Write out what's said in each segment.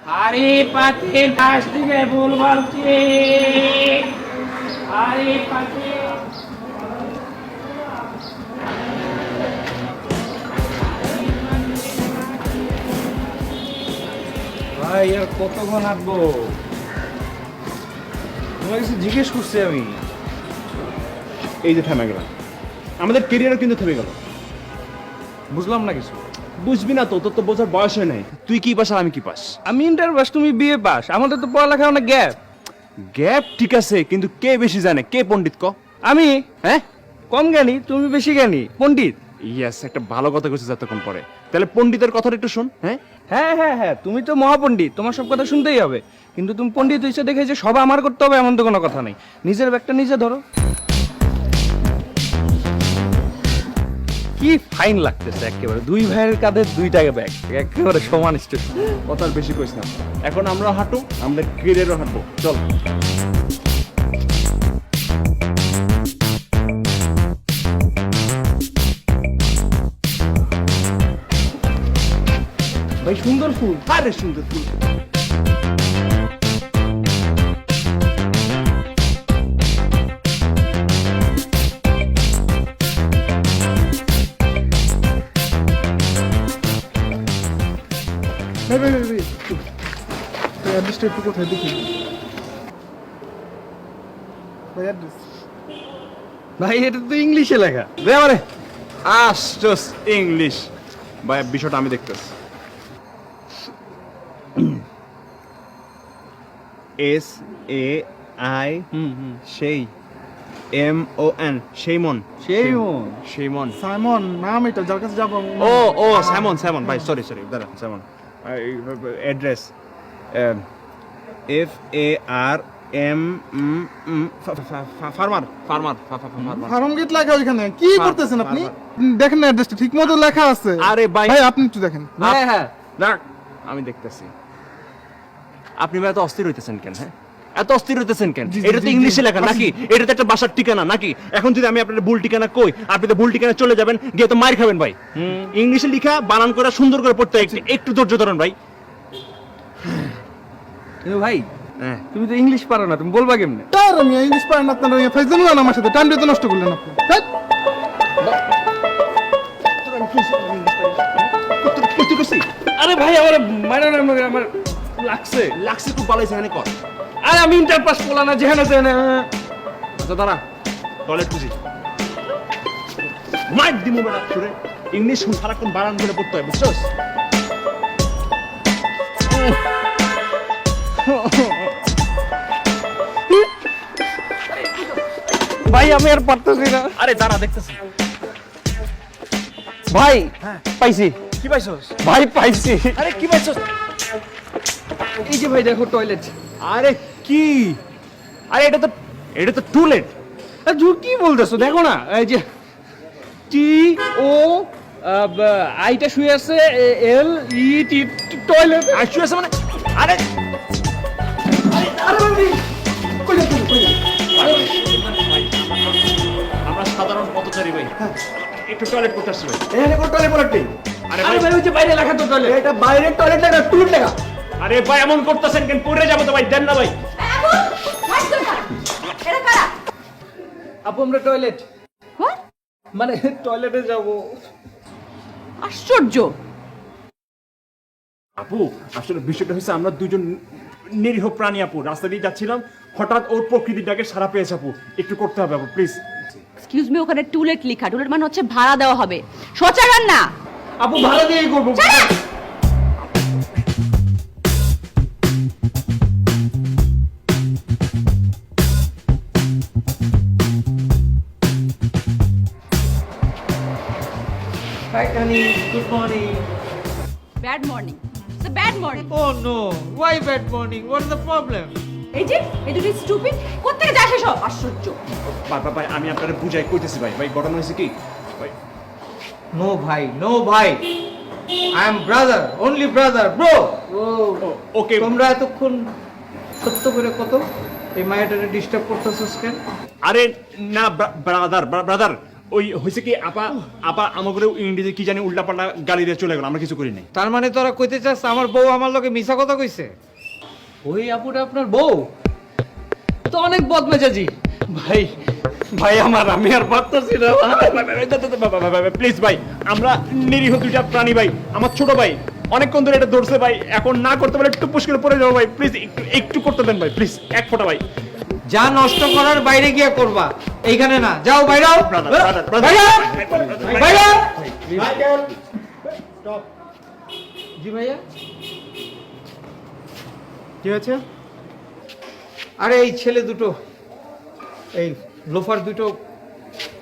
হাড়ি পাতি ডাস দিকে ভুল বলছি। হাড়ি পাতি ভাই আর কতক্ষণ হাঁটবো? তোমার কিছু জিজ্ঞেস করছি আমি। এই যে থেমে গেলাম, আমাদের কেরিয়ারও কিন্তু থেমে গেল। বুঝলাম না কিছু। বুঝবি না তো, তোর তো বোঝার বয়স হয় নাই। তুই কি পাস আর আমি কি পাস? আমি ইন্টার পাস, তুমি বিএ পাস, আমাদের তো পড়ালেখা অনেক গ্যাপ। গ্যাপ ঠিক আছে, কিন্তু কে বেশি জানে, কে পণ্ডিত ক? আমি হ্যাঁ কম জ্ঞানী, তুমি বেশি জ্ঞানী, পণ্ডিত। ইয়াস, একটা ভালো কথা কইছিস এতক্ষণ পরে। তাহলে পণ্ডিতের কথাটা একটু শোন। হ্যাঁ হ্যাঁ হ্যাঁ হ্যাঁ, তুমি তো মহাপণ্ডিত, তোমার সব কথা শুনতেই হবে। কিন্তু তুমি পণ্ডিত হয়েছে দেখে যে সব আমার করতে হবে এমন তো কোনো কথা নেই। নিজের ব্যাগটা নিজে ধরো। কি ফাইন লাগতেছে একেবারে, দুই ভাইয়ের কাঁধে দুইটাকে ব্যাগ, একেবারে সমান স্টেশন। কথা আর বেশি কইস না। এখন আমরা হাঁটু, আমাদের কেরিয়ারও হাঁটবো, চল। ভাই সুন্দর ফুল। আরে সুন্দর ফুল। অ্যাড্রেসটা একটু কোথায় দেখি ভাই, অ্যাড্রেস ভাই এটা তো ইংলিশে লেখা। দে আমারে। আশ্চর্য ইংলিশ। ভাই বিষয়টা আমি দেখতেছি। এস এ আই সেই M O N Simon. Simon. Simon. Simon নাম, এটা যার কাছে যাবো। ও ও সাইমন, সাইমন ভাই, সরি সরি, দাঁড়া, Simon. Address F A R M farmer, farmer, farm gate লেখা ওইখানে, কি করতেছেন আপনি? দেখেন না অ্যাড্রেসটা ঠিক মতো লেখা আছে। আরে ভাই, ভাই আপনি একটু দেখেন। হ্যাঁ হ্যাঁ, দাঁড়া, আমি দেখতেছি। আপনি ভাই এত অস্থির হইতেছেন কেন? হ্যাঁ, এত অস্থির হইতেছেন কেন? জি, জি, এটা তো জি, ইংলিশে জি। লেখা নাকি? এটা তো একটা বাসার ঠিকানা নাকি? এখন যদি আমি আপনাদের ভুল ঠিকানা কই, আপনি তো ভুল ঠিকানা চলে যাবেন, গিয়ে তো মার খাবেন ভাই। ইংলিশে লেখা বানান করে সুন্দর করে পড়তে হয়, একটু ধৈর্য ধরেন ভাই। কিন্তু ভাই হ্যাঁ, তুমি তো ইংলিশ পারো না, তুমি বলবা কেমনে? তার আমি ইংলিশ পারেন না, আপনারা ফাইজলামি না আমার সাথে, টাইম তো নষ্ট করলেন আপনি। ধ্যাৎ। আরে ভাই আমার মানে আমার লাগছে। লাগছে খুব ভালো হয়েছে, এখানে কর। আরে আমি ইন্টার পাস বলা না, যেখানে যেখানে। আচ্ছা দাঁড়া, টয়লেট খুঁজি। মাইক দিমু বেটা শুনে, ইংলিশ সারাক্ষণ বানান করে পড়তে হয়, বুঝছস? ভাই আমি আর পারতেছি না। আরে দাঁড়া, দেখতেছি। ভাই পাইছি। কি পাইছস? ভাই পাইছি। আরে কি পাইছস? এই যে ভাই দেখো টয়লেট। আরে কি? আরে এটা তো টুলেট। কি বলতেছো? দেখো না, এই যে টি ও আইটা শুয়ে আছে, এল ই টি, টয়লেট। আইসু আছে মানে? আরে আরে ভাই কই যাচ্ছ? আমরা সাধারণ পথচারী ভাই, একটু টয়লেট করতে আসছি ভাই। এখানে কোন টয়লেট নেই। আরে আরে ভাই, ভাই ওই যে বাইরে লেখা তো টয়লেট। এটা বাইরে টয়লেট লেখা, টয়লেট লেখা। আরে ভাই এমন করতেছেন কেন? পড়ে যাবো তো ভাই, দেন না ভাই। আপু আমরা টয়লেট, What? মানে টয়লেটে যাব। আশ্চর্য। আপু আসলে বিষয়টা হচ্ছে, আমরা দুজন নিরীহ প্রাণী আপু, রাস্তা দিয়ে যাচ্ছিলাম, হঠাৎ ওর প্রকৃতিটাকে সারা পেয়েছে আপু, একটু করতে হবে আপু প্লিজ। এক্সকিউজ মি, ওখানে টুলেট লেখা, টুলেট মানে হচ্ছে ভাড়া দেওয়া হবে, শৌচাগার না। আপু ভাড়া দিয়েই করবো। Hi, Kani. Good morning. Bad morning, it's a bad morning. Oh no, why bad morning? What is the problem? এই যে এই দুটো স্টুপিড, কোত্থেকে যা সব? আশ্চর্য। বাবা ভাই, আমি আপনাদের বুঝাই কইতেছি ভাই। ভাই ঘটনা হয়েছে কি ভাই? No bhai, no bhai. I am brother, only brother, bro. ওকে, তোমরা এতক্ষণ সত্য করে কত এই মায়াটারে ডিস্টার্ব করতেছস কেন? আরে না ব্রাদার, ব্রাদার ওই হয়েছে কি আপা আপা আমাকে ইংরেজি কি জানি উল্টাপাল্টা গালি দিয়ে চলে গেল, আমরা কিছু করি নাই। তার মানে তোরা কইতে চাস আমার বউ আমার লগে মিছা কথা কইছে? ওই আপুটা আপনার বউ তো অনেক বদমেজাজি ভাই। ভাই আমার আমি আর পারতেছি না প্লিজ ভাই, আমরা নিরীহ দুইটা প্রাণী ভাই, আমার ছোট ভাই অনেকক্ষণ ধরে এটা ধরছে ভাই, এখন না করতে পারলে একটু পুষ্করে পড়ে যাবো ভাই, প্লিজ একটু করতে দেন ভাই, প্লিজ এক ফোঁটা ভাই। যা নষ্ট করার বাইরে গিয়ে করবা, এইখানে না। যাও বাইরে যাও। জি ভাইয়া, কি হয়েছে? আরে এই ছেলে দুটো, এই লোফার দুটো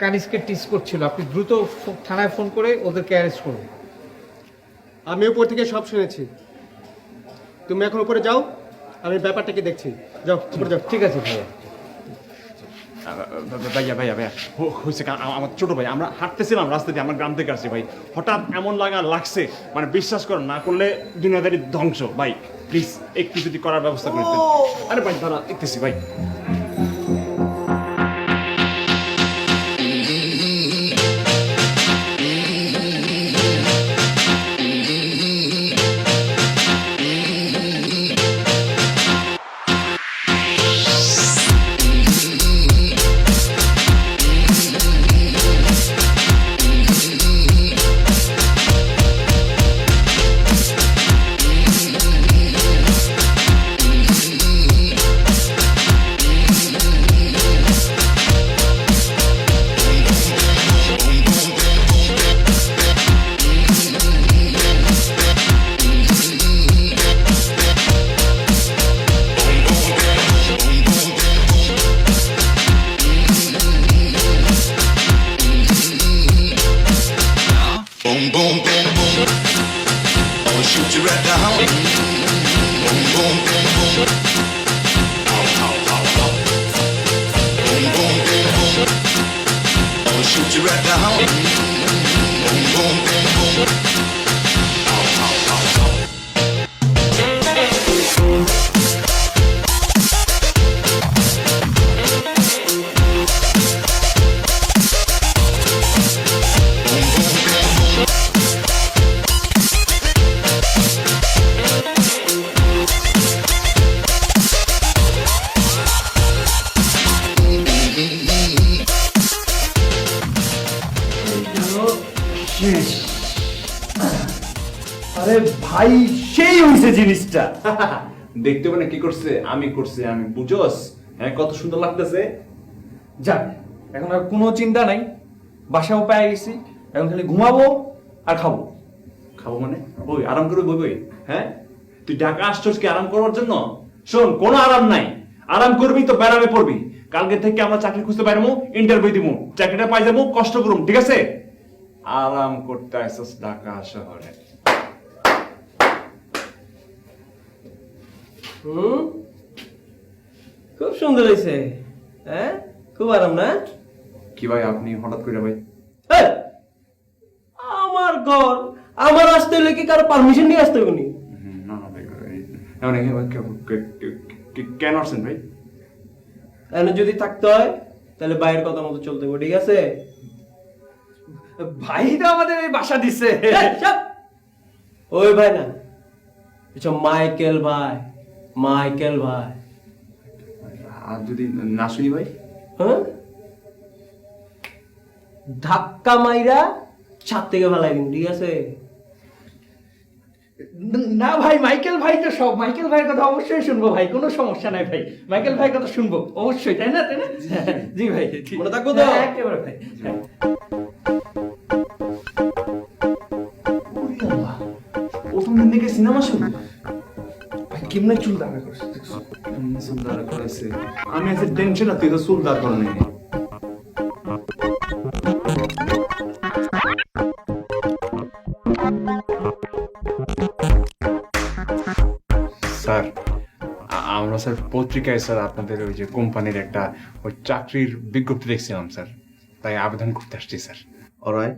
কানিসকে টিস করছিল। আপনি দ্রুত থানায় ফোন করে ওদেরকে অ্যারেস্ট করুন। আমি উপর থেকে সব শুনেছি, তুমি এখন উপরে যাও, আমি ব্যাপারটাকে দেখছি। যাও উপরে যাও। ঠিক আছে ভাইয়া। ভাইয়া ভাইয়া ভাইয়া হয়েছে আমার ছোট ভাই, আমরা হাঁটতেছিলাম রাস্তা দিয়ে, আমার গ্রাম থেকে আসছি ভাই, হঠাৎ এমন লাগছে মানে বিশ্বাস করো না করলে দুনিয়াদারি ধ্বংস ভাই, প্লিজ একটু যদি করার ব্যবস্থা করে দিন। আরে ভাই দাঁড়া দেখতেছি ভাই। Boom, boom, boom, boom. I'ma shoot you right down. Boom, boom, boom, boom. Ow, ow, ow, ow. Boom, boom, boom, boom. I'ma shoot you right down. Boom, boom, boom, boom. Ow, ow, ow, ow. আরে ভাই সেই হইছে জিনিসটা। দেখতে মানে কি করছে, আমি করছি, আমি বুঝোস? হ্যাঁ কত সুন্দর লাগতেছে। যাক এখন আর কোনো চিন্তা নাই, বাসাও পেয়ে গেছি, এখন খালি ঘুমাবো আর খাবো। খাবো মানে ওই আরাম করে বই, হ্যাঁ তুই ঢাকা আসছস কি আরাম করার জন্য? শোন কোনো আরাম নাই, আরাম করবি তো বেড়াবে পড়বি। কালকে থেকে আমরা চাকরি খুঁজতে পারবো, ইন্টারভিউ দিব, চাকরিটা পাই যাবো, কষ্ট করুম, ঠিক আছে? আরাম করতে আসছস ঢাকা শহরে। খুব সুন্দর হয়েছে, হ্যাঁ খুব আরাম না? কি ভাই আপনি হঠাৎ করে ভাই? এই, আমার ঘর, আমার আসতে হলে কি কারো পারমিশন নিয়ে আসতে হবে? না না ভাই, কেন আসছেন ভাই? এনে যদি থাকতে হয় তাহলে বাইরের কথা মতো চলতে হবে, ঠিক আছে? ভাই তো আমাদের এই বাসা দিছে। ওই ভাই না, এসব মাইকেল ভাই, মাইকেল ভাই। আর যদি না শুনি ভাই? হ্যাঁ, ধাক্কা মাইরা ছাদ থেকে ফেলাই দিন, ঠিক আছে? না ভাই, মাইকেল ভাই তো সব, মাইকেল ভাইয়ের কথা অবশ্যই শুনবো ভাই, কোনো সমস্যা নাই ভাই, মাইকেল ভাইয়ের কথা শুনবো অবশ্যই, তাই না? তাই না? জি ভাই, মনে থাকবো তো? হ্যাঁ, একেবারে ভাই। প্রথম দিন থেকে সিনেমা শুনি ভাই কেমনে চুল দাঁড়া করছে? চুল দাঁড়া করেছে, আমি আছে টেনশন, আর তুই তো চুল দাঁড় করে নেই। স্যার আমরা স্যার পত্রিকায় স্যার আপনাদের ওই যে কোম্পানির একটা ওই চাকরির বিজ্ঞপ্তি দেখছিলাম স্যার, তাই আবেদন করতে আসছি sir. All right.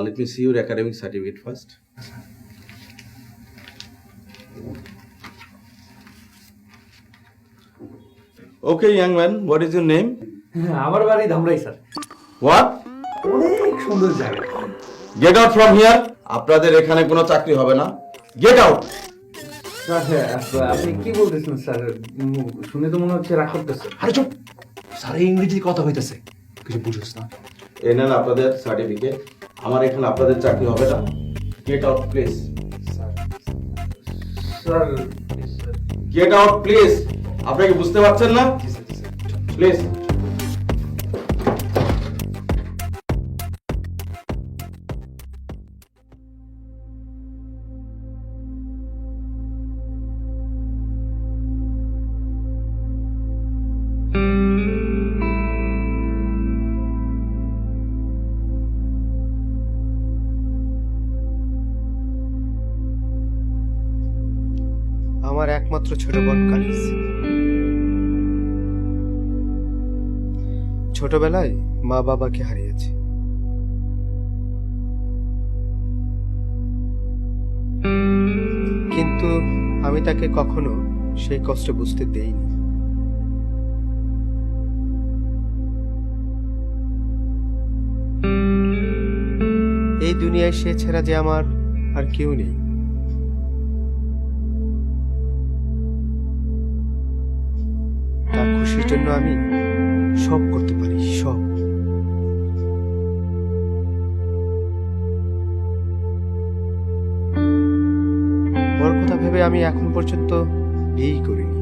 Let me see your academic certificate first. Okay, young man, what is your name? আমার বাড়ি ধামরাই স্যার। What? অনেক সুন্দর জায়গা। Get out from here. আপনাদের এখানে কোনো চাকরি হবে না, গেট আউট। আপনি কি বলতেছেন স্যার? শুনে তো মনে হচ্ছে রাগ করতেছে। আরে চুপ, স্যার ইংরেজি কথা হইতেছে, কিছু বুঝোস না। এ নেন আপনাদের সার্টিফিকেট। আমার এখানে আপনাদের চাকরি হবে না, get out please. Sir get out please. আপনাকে বুঝতে পারছেন না? প্লিজ। আমার একমাত্র ছোট বোন কালিস। ছোটবেলায় মা বাবাকে হারিয়েছে। কিন্তু আমি তাকে কখনো সেই কষ্ট বুঝতে দেইনি। এই দুনিয়ায় সে ছাড়া যে আমার আর কেউ নেই। তার খুশির জন্য আমি সব করতে পারি, সব। ওর কথা ভেবে আমি এখন পর্যন্ত বিয়েই করিনি।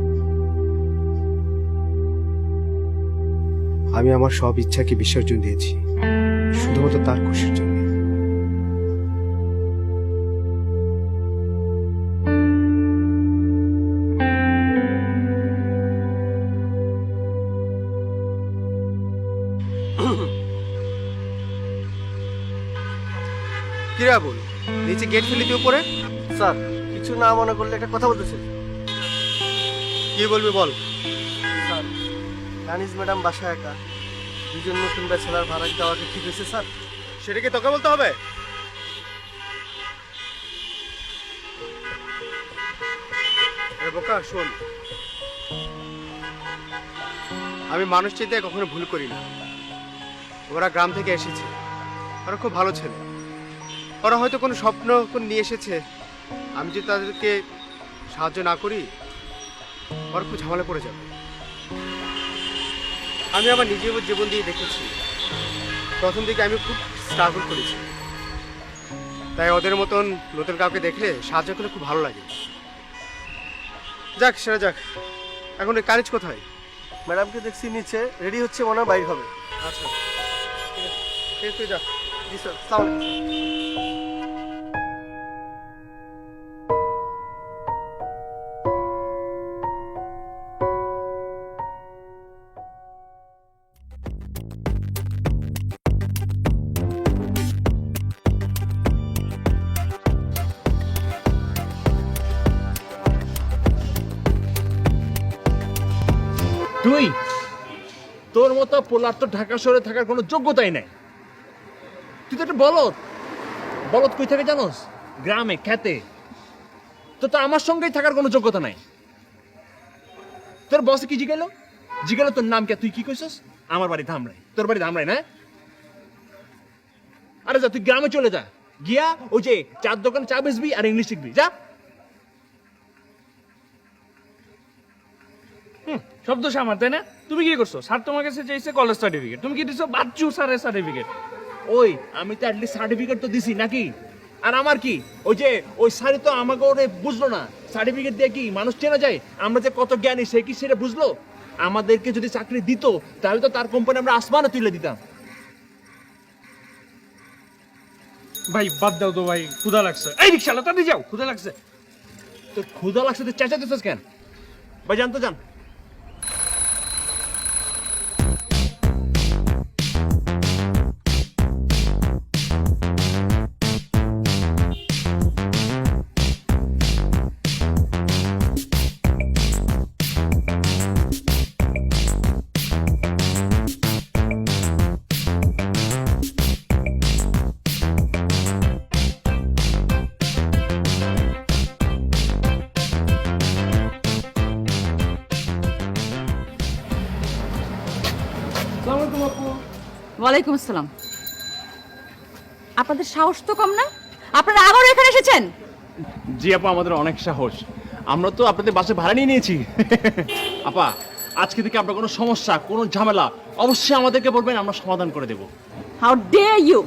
আমি আমার সব ইচ্ছাকে বিসর্জন দিয়েছি শুধুমাত্র তার খুশির জন্য। কিরা বল, নিচে গেট ফেলে দিয়ে উপরে? স্যার কিছু না মনে করলে একটা কথা বলতেছে। কি বলবি বল। স্যার কানিজ ম্যাডাম বাসায় একা, দুজন নতুন ব্যাচেলার ভাড়া দেওয়াটা ঠিক হয়েছে স্যার? সেটা কি তোকে বলতে হবে? আরে বোকা শোন, আমি মানুষ চিনতে কখনো ভুল করি না। ওরা গ্রাম থেকে এসেছে, ওরা খুব ভালো ছেলে। ওরা হয়তো কোনো স্বপ্ন নিয়ে এসেছে, আমি যদি তাদেরকে সাহায্য না করি ওরা খুব ঝামেলা পড়ে যাবে। আমি আমার নিজের জীবন দিয়ে দেখেছি, প্রথম দিকে আমি খুব স্ট্রাগল করেছি। তাই ওদের মতন নতুন কাউকে দেখলে সাহায্য করলে খুব ভালো লাগে। যাক সেটা যাক, এখন এই কানিজ কোথায়? ম্যাডামকে দেখছি নিচে রেডি হচ্ছে, মনে হয় বাইর হবে। আচ্ছা ঠিক আছে, তুই যা। জি স্যার, আসসালামু আলাইকুম। তুই তোর মতো পোলার তো ঢাকা শহরে থাকার কোনো যোগ্যতাই নাই। তুই তো একটা বলদ। বলদ কই থাকে জানোস? গ্রামে, খেতে। তো তো আমার সঙ্গেই থাকার কোনো যোগ্যতা নাই। তোর বসে কি জিজ্ঞালো? জিজ্ঞালো তোর নাম কে? তুই কি কইছস? আমার বাড়ি ধামরাই। তোর বাড়ি ধামরাই না? আরে যা, তুই গ্রামে চলে যা, গিয়া ওই যে চার দোকানে চা বেচবি আর ইংলিশ শিখবি, যা। শব্দ আমার, তাই না? তুমি কি করছো? স্যার তোমার কাছে চাইছে কলেজ সার্টিফিকেট, তুমি কি দিছো বাচ্চু স্যারের সার্টিফিকেট? ওই আমি তো অ্যাটলিস্ট সার্টিফিকেট তো দিছি নাকি? আর আমার কি ওই যে ওই স্যারই তো আমাকে ওরে বুঝলো না। সার্টিফিকেট দিয়ে কি মানুষ চেনা যায়? আমরা যে কত জ্ঞানী সে কি সেটা বুঝলো? আমাদেরকে যদি চাকরি দিত তাহলে তো তার কোম্পানি আমরা আসমানে তুলে দিতাম। ভাই বাদ দাও তো ভাই, ক্ষুধা লাগছে। এই রিকশালা তাড়াতাড়ি যাও, ক্ষুধা লাগছে। তো ক্ষুধা লাগছে তুই চেঁচাতেছিস কেন? ভাই জান তো জান। ওয়ালাইকুম আসসালাম। আপনাদের সাহস তো কম না, আপনারা আবারও এখানে এসেছেন। জি আপা, আমাদের অনেক সাহস, আমরা তো আপনাদের বাসে ভাড়া নিয়ে নিয়েছি। আপা, আজকে থেকে আপনার কোনো সমস্যা, কোনো ঝামেলা অবশ্যই আমাদেরকে বলবেন, আমরা সমাধান করে দেব। How dare you!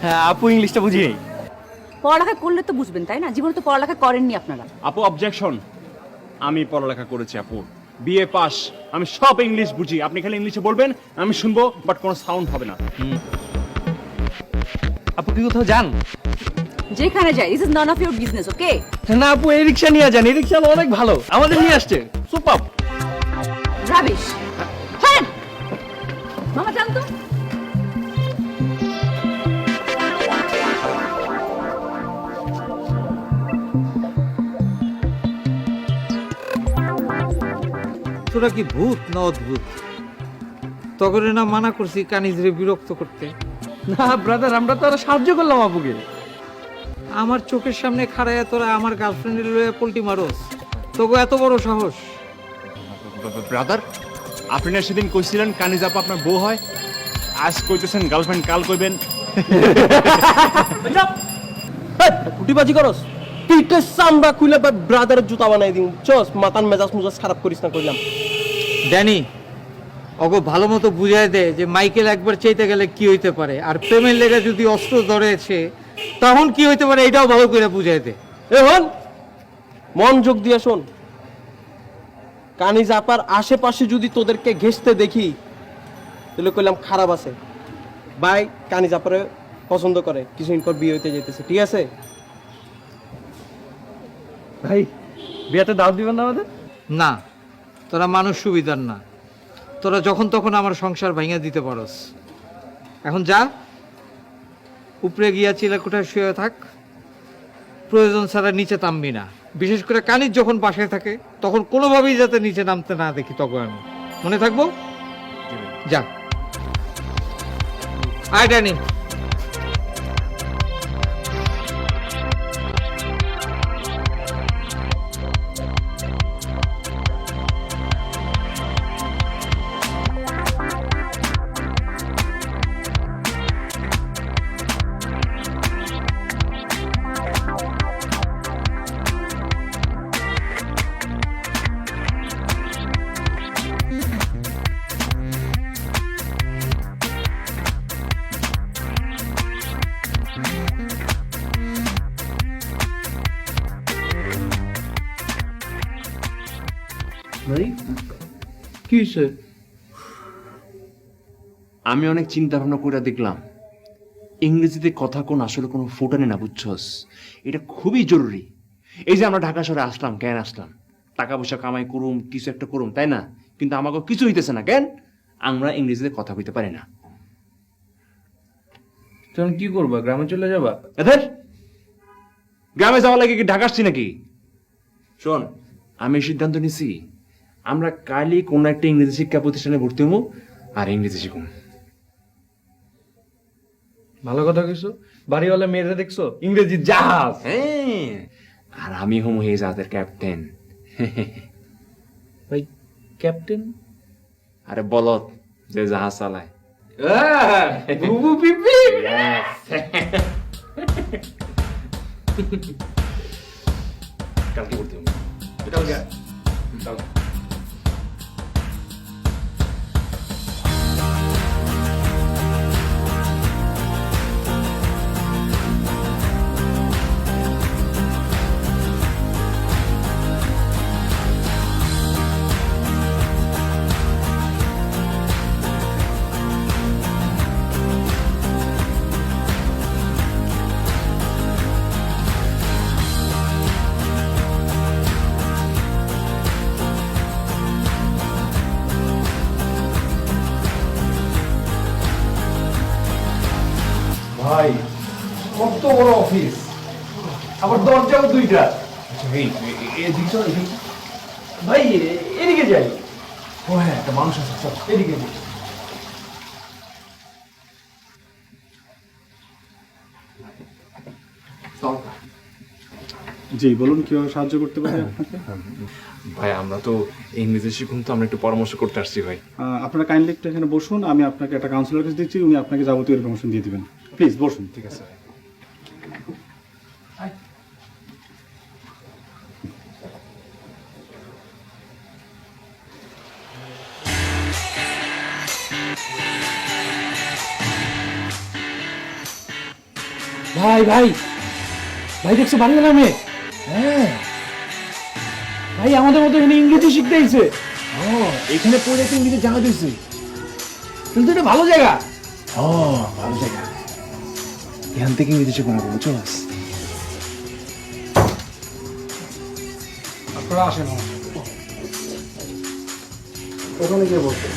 হ্যাঁ আপু, ইংলিশটা বুঝি নেই। পড়ালেখা করলে তো বুঝবেন, তাই না? জীবনে তো পড়ালেখা করেননি আপনারা। আপু অবজেকশন, আমি পড়ালেখা করেছি আপু, বিএ পাস, আমি সব ইংলিশ বুঝি। আপনি খালি ইংলিশে বলবেন, আমি শুনবো, বাট কোনো সাউন্ড হবে না। আপু কি কোথাও যান? যেখানে যাই, this is none of your business, okay? না আপু, এই রিক্সা নিয়ে যান, এই রিক্সা অনেক ভালো, আমাদের নিয়ে আসছে, সুপার। রাবিশ। হ্যাঁ মামা, যান তো। তোরা কি ভূত না অদ্ভুত? তখন না মানা করছি কানিজরে বিরক্ত করতে। না ব্রাদার, আমরা তো আরো সাহায্য করলাম আপুকে। আমার চোখের সামনে খাড়ায় তোরা আমার গার্লফ্রেন্ডের লয়ে পোল্টি মারোস, তোকে এত বড় সাহস? ব্রাদার, আপনি না সেদিন কইছিলেন কানিজ আপা আপনার বউ হয়, আজ কইতেছেন গার্লফ্রেন্ড, কাল কইবেন। কুটিবাজি করস, পিঠে চামড়া খুলে ব্রাদারের জুতা বানাই দিন। চস, মাতান মেজাজ মুজাজ খারাপ করিস না কইলাম। ড্যানি, ওগো ভালো মতো বুঝাই দে যে মাইকেল একবার চাইতে গেলে কি হইতে পারে, আর প্রেমের লেগে যদি অস্ত্র ধরেছে তখন কি হইতে পারে, এটাও ভালো করে বুঝাই দে। এ হন, মন যোগ দিয়ে শোন। কানিজ আপার আশেপাশে যদি তোদেরকে ঘেঁষতে দেখি, তাহলে কইলাম খারাপ আছে। ভাই কানিজ আপারে পছন্দ করে, কিছুদিন পর বিয়ে হইতে যেতেছে, ঠিক আছে? ভাই বিয়েতে দাওয়াত দিবেন না আমাদের? না, তোরা মানুষ সুবিধার না, তোরা যখন তখন আমার সংসার ভাঙিয়ে দিতে পারস। এখন যা, উপরে গিয়া চিলাকুঠায় শুয়ে থাক, প্রয়োজন ছাড়া নিচে নামবি না। বিশেষ করে কানিজ যখন বাসায় থাকে তখন কোনোভাবেই যাতে নিচে নামতে না দেখি, তখন আমি মনে থাকবো। যা, আয় ড্যানি। ভাই কি হয়েছে? আমি অনেক চিন্তা ভাবনা করে দেখলাম, ইংরেজিতে কথা কোন আসলে কোনো ফুটানে না, বুঝছস? এটা খুবই জরুরি। এই যে আমরা ঢাকা শহরে আসলাম, কেন আসলাম? টাকা পয়সা কামাই করুম, কিছু একটা করুম, তাই না? কিন্তু আমাকে কিছু হইতেছে না, কেন? আমরা ইংরেজিতে কথা কইতে পারি না। তখন কি করবা? গ্রামে চলে যাবা? এদের গ্রামে যাওয়া লাগে কি ঢাকা আসছি নাকি? শোন, আমি সিদ্ধান্ত নিছি, আমরা কালই কোন একটা ইংরেজি শিক্ষা প্রতিষ্ঠানে ভর্তি হবো আর ইংরেজি শিখুন। ভালো কথা কইছো। বাড়িওয়ালা মেয়েরা দেখছো, ইংরেজি জাহাজ। হ্যাঁ, আর আমি হম হয়ে জাহাজের ক্যাপ্টেন। ভাই ক্যাপ্টেন? আরে বলত যে জাহাজ চালায়। বুবু পিপি। কালকে ভর্তি হবো। কালকে ভাই কত বড় অফিস, আবার দরজাও দুইটা। ভাই এদিকে যাই। ও হ্যাঁ, একটা মানুষ আছে, চল এদিকে যাই। জি বলুন, কিভাবে সাহায্য করতে পারি আপনাকে? ভাই, আমরা তো ইংরেজি শিখুন, তো আমরা একটু পরামর্শ করতে আসছি ভাই। আপনারা কাইন্ডলি একটু এখানে বসুন, আমি আপনাকে একটা কাউন্সিলর কাছে দিচ্ছি, উনি আপনাকে যাবতীয় ইনফরমেশন দিয়ে দিবেন। প্লিজ বসুন। ঠিক আছে। ভাই ভাই ভাই দেখছো বাংলা নামে? হ্যাঁ ভাই আমাদের মতো এখানে ইংরেজি শিখতে আইছে। এখানে পড়ে তো ইংরেজি জানা দিয়েছে। কিন্তু এটা ভালো জায়গা। ভালো জায়গা। এখান থেকে ইংরেজি শিখবো না, বুঝছো? আপনারা আসেন ওখানে গিয়ে বলতে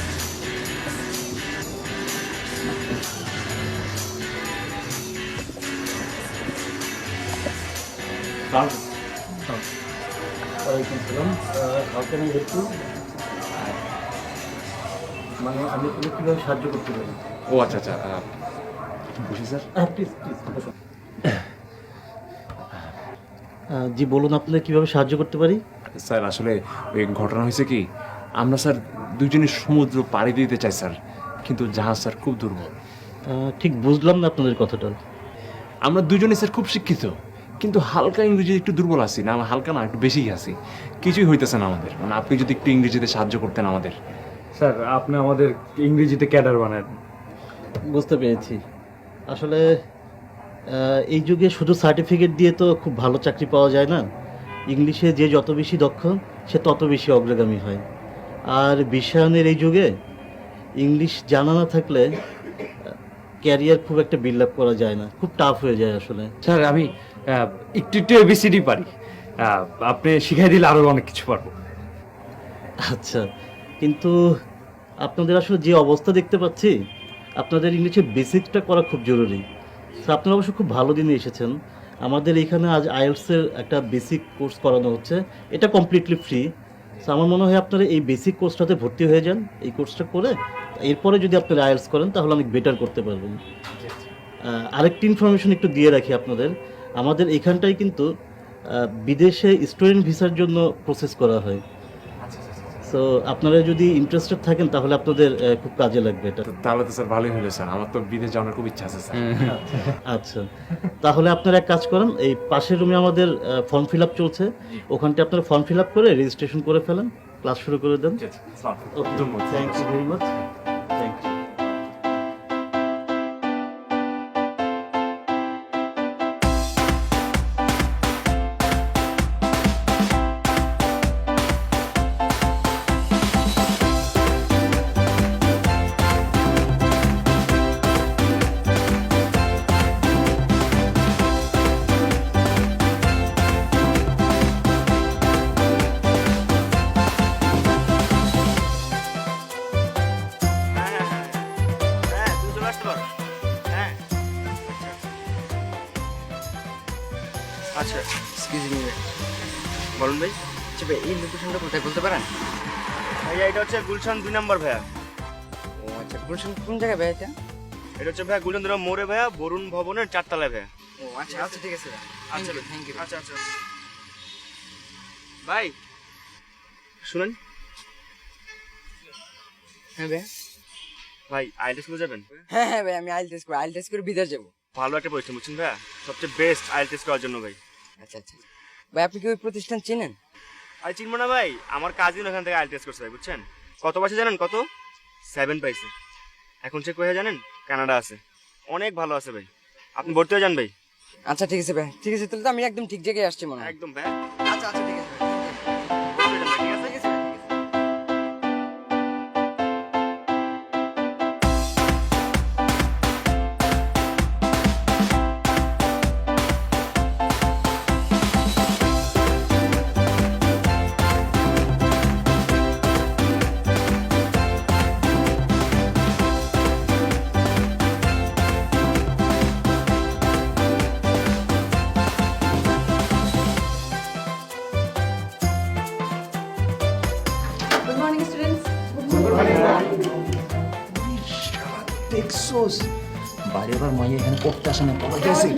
মানে আমি কিভাবে সাহায্য করতে পারি? ও আচ্ছা আচ্ছা, বুঝি স্যার। প্লিজ প্লিজ জি বলুন, আপনাদের কিভাবে সাহায্য করতে পারি? স্যার আসলে ওই ঘটনা হয়েছে কি, আমরা স্যার দুজনে সমুদ্র পাড়ি দিতে চাই স্যার, কিন্তু জাহাজ স্যার খুব দুর্বল। ঠিক বুঝলাম না আপনাদের কথাটা। আমরা দুজনে স্যার খুব শিক্ষিত, কিন্তু হালকা ইংরেজি একটু দুর্বল আছি না, হালকা না একটু বেশিই আছি, কিছুই হইতেছে না আমাদের। মানে আপনি যদি একটু ইংরেজিতে সাহায্য করতেন আমাদের। স্যার আপনি আমাদের ইংরেজিতে ক্যাডার বানান। বুঝতে পেরেছি। আসলে এই যুগে শুধু সার্টিফিকেট দিয়ে তো খুব ভালো চাকরি পাওয়া যায় না। ইংলিশে যে যত বেশি দক্ষ সে তত বেশি অগ্রগামী হয়। আর বিশ্বায়নের এই যুগে ইংলিশ জানা না থাকলে ক্যারিয়ার খুব একটা বিল্ড আপ করা যায় না, খুব টাফ হয়ে যায় আসলে। স্যার আমি একটু একটু এবিসিডি পারি, আপনি শিখাই দিলে আরো অনেক কিছু পারবো। আচ্ছা, কিন্তু আপনাদের আসলে যে অবস্থা দেখতে পাচ্ছি, আপনাদের ইংলিশে বেসিকটা করা খুব জরুরি। তো আপনারা অবশ্য খুব ভালো দিনে এসেছেন। আমাদের এখানে আজ আইএলটিএসের একটা বেসিক কোর্স করানো হচ্ছে, এটা কমপ্লিটলি ফ্রি। তো আমার মনে হয় আপনারা এই বেসিক কোর্সটাতে ভর্তি হয়ে যান। এই কোর্সটা করে এরপরে যদি আপনারা আইএলটিএস করেন তাহলে অনেক বেটার করতে পারবেন। আরেকটি ইনফরমেশন একটু দিয়ে রাখি আপনাদের, আমাদের এখানটায় কিন্তু বিদেশে স্টুডেন্ট ভিসার জন্য প্রসেস করা হয়। সো আপনারা যদি ইন্টারেস্টেড থাকেন তাহলে আপনাদের খুব কাজে লাগবে এটা। তাহলে তো স্যার ভালোই হলো স্যার, আমার তো বিদেশ যাওয়ার খুব ইচ্ছা আছে স্যার। আচ্ছা, তাহলে আপনারা এক কাজ করেন, এই পাশের রুমে আমাদের ফর্ম ফিল আপ চলছে, ওখানটা আপনারা ফর্ম ফিল আপ করে রেজিস্ট্রেশন করে ফেলেন, ক্লাস শুরু করে দেন। Thank you very much. Thank you. আচ্ছা, এক্সকিউজ মি, বলুন ভাই। আচ্ছা ভাই, এই লোকেশনটা কোথায় বলতে পারেন? ভাইয়া এটা হচ্ছে গুলশান 2 নম্বর ভাইয়া। ও আচ্ছা, গুলশান কোন জায়গায় ভাই এটা? এটা হচ্ছে ভাইয়া গুলশান 2 নম্বর মোড়ে ভাইয়া, বরুণ ভবনের 4 তলায় ভাইয়া। ও আচ্ছা আচ্ছা, ঠিক আছে ভাই। আচ্ছা থ্যাংক ইউ। আচ্ছা আচ্ছা ভাই, শুনেন হ্যাঁ ভাই। ভাই, আইএলটিএস করে যাবেন? হ্যাঁ হ্যাঁ ভাই, আমি আইএলটিএস করে বিদেশ যাবো। ভালো একটা প্রতিষ্ঠান বুঝছেন ভাইয়া, সবচেয়ে বেস্ট আইএলটিএস করার জন্য ভাই। আচ্ছা আচ্ছা ভাই, আপনি কি ওই প্রতিষ্ঠান চেনেন? আর চিনবো না ভাই, আমার কাজিন ওখান থেকে আইএলটিএস করছে ভাই, বুঝছেন? কত পাইছে জানেন? কত? 7 পাইছে। এখন সে কোথায় জানেন? কানাডা আছে। অনেক ভালো আছে ভাই, আপনি ভর্তি হয়ে যান ভাই। আচ্ছা ঠিক আছে ভাই, ঠিক আছে, তাহলে তো আমি একদম ঠিক জায়গায় আসছি মনে হয়। একদম ভাই। আচ্ছা আচ্ছা, ঠিক আছে ভাই, ভর্তি হয়ে যান ভাই, ঠিক আছে? ঠিক আছে ভাই, ঠিক আছে। Good morning students. দেখছোস বাড়িবার মাইয়া এখানে পড়তে আসে না, পাওয়া গেছে।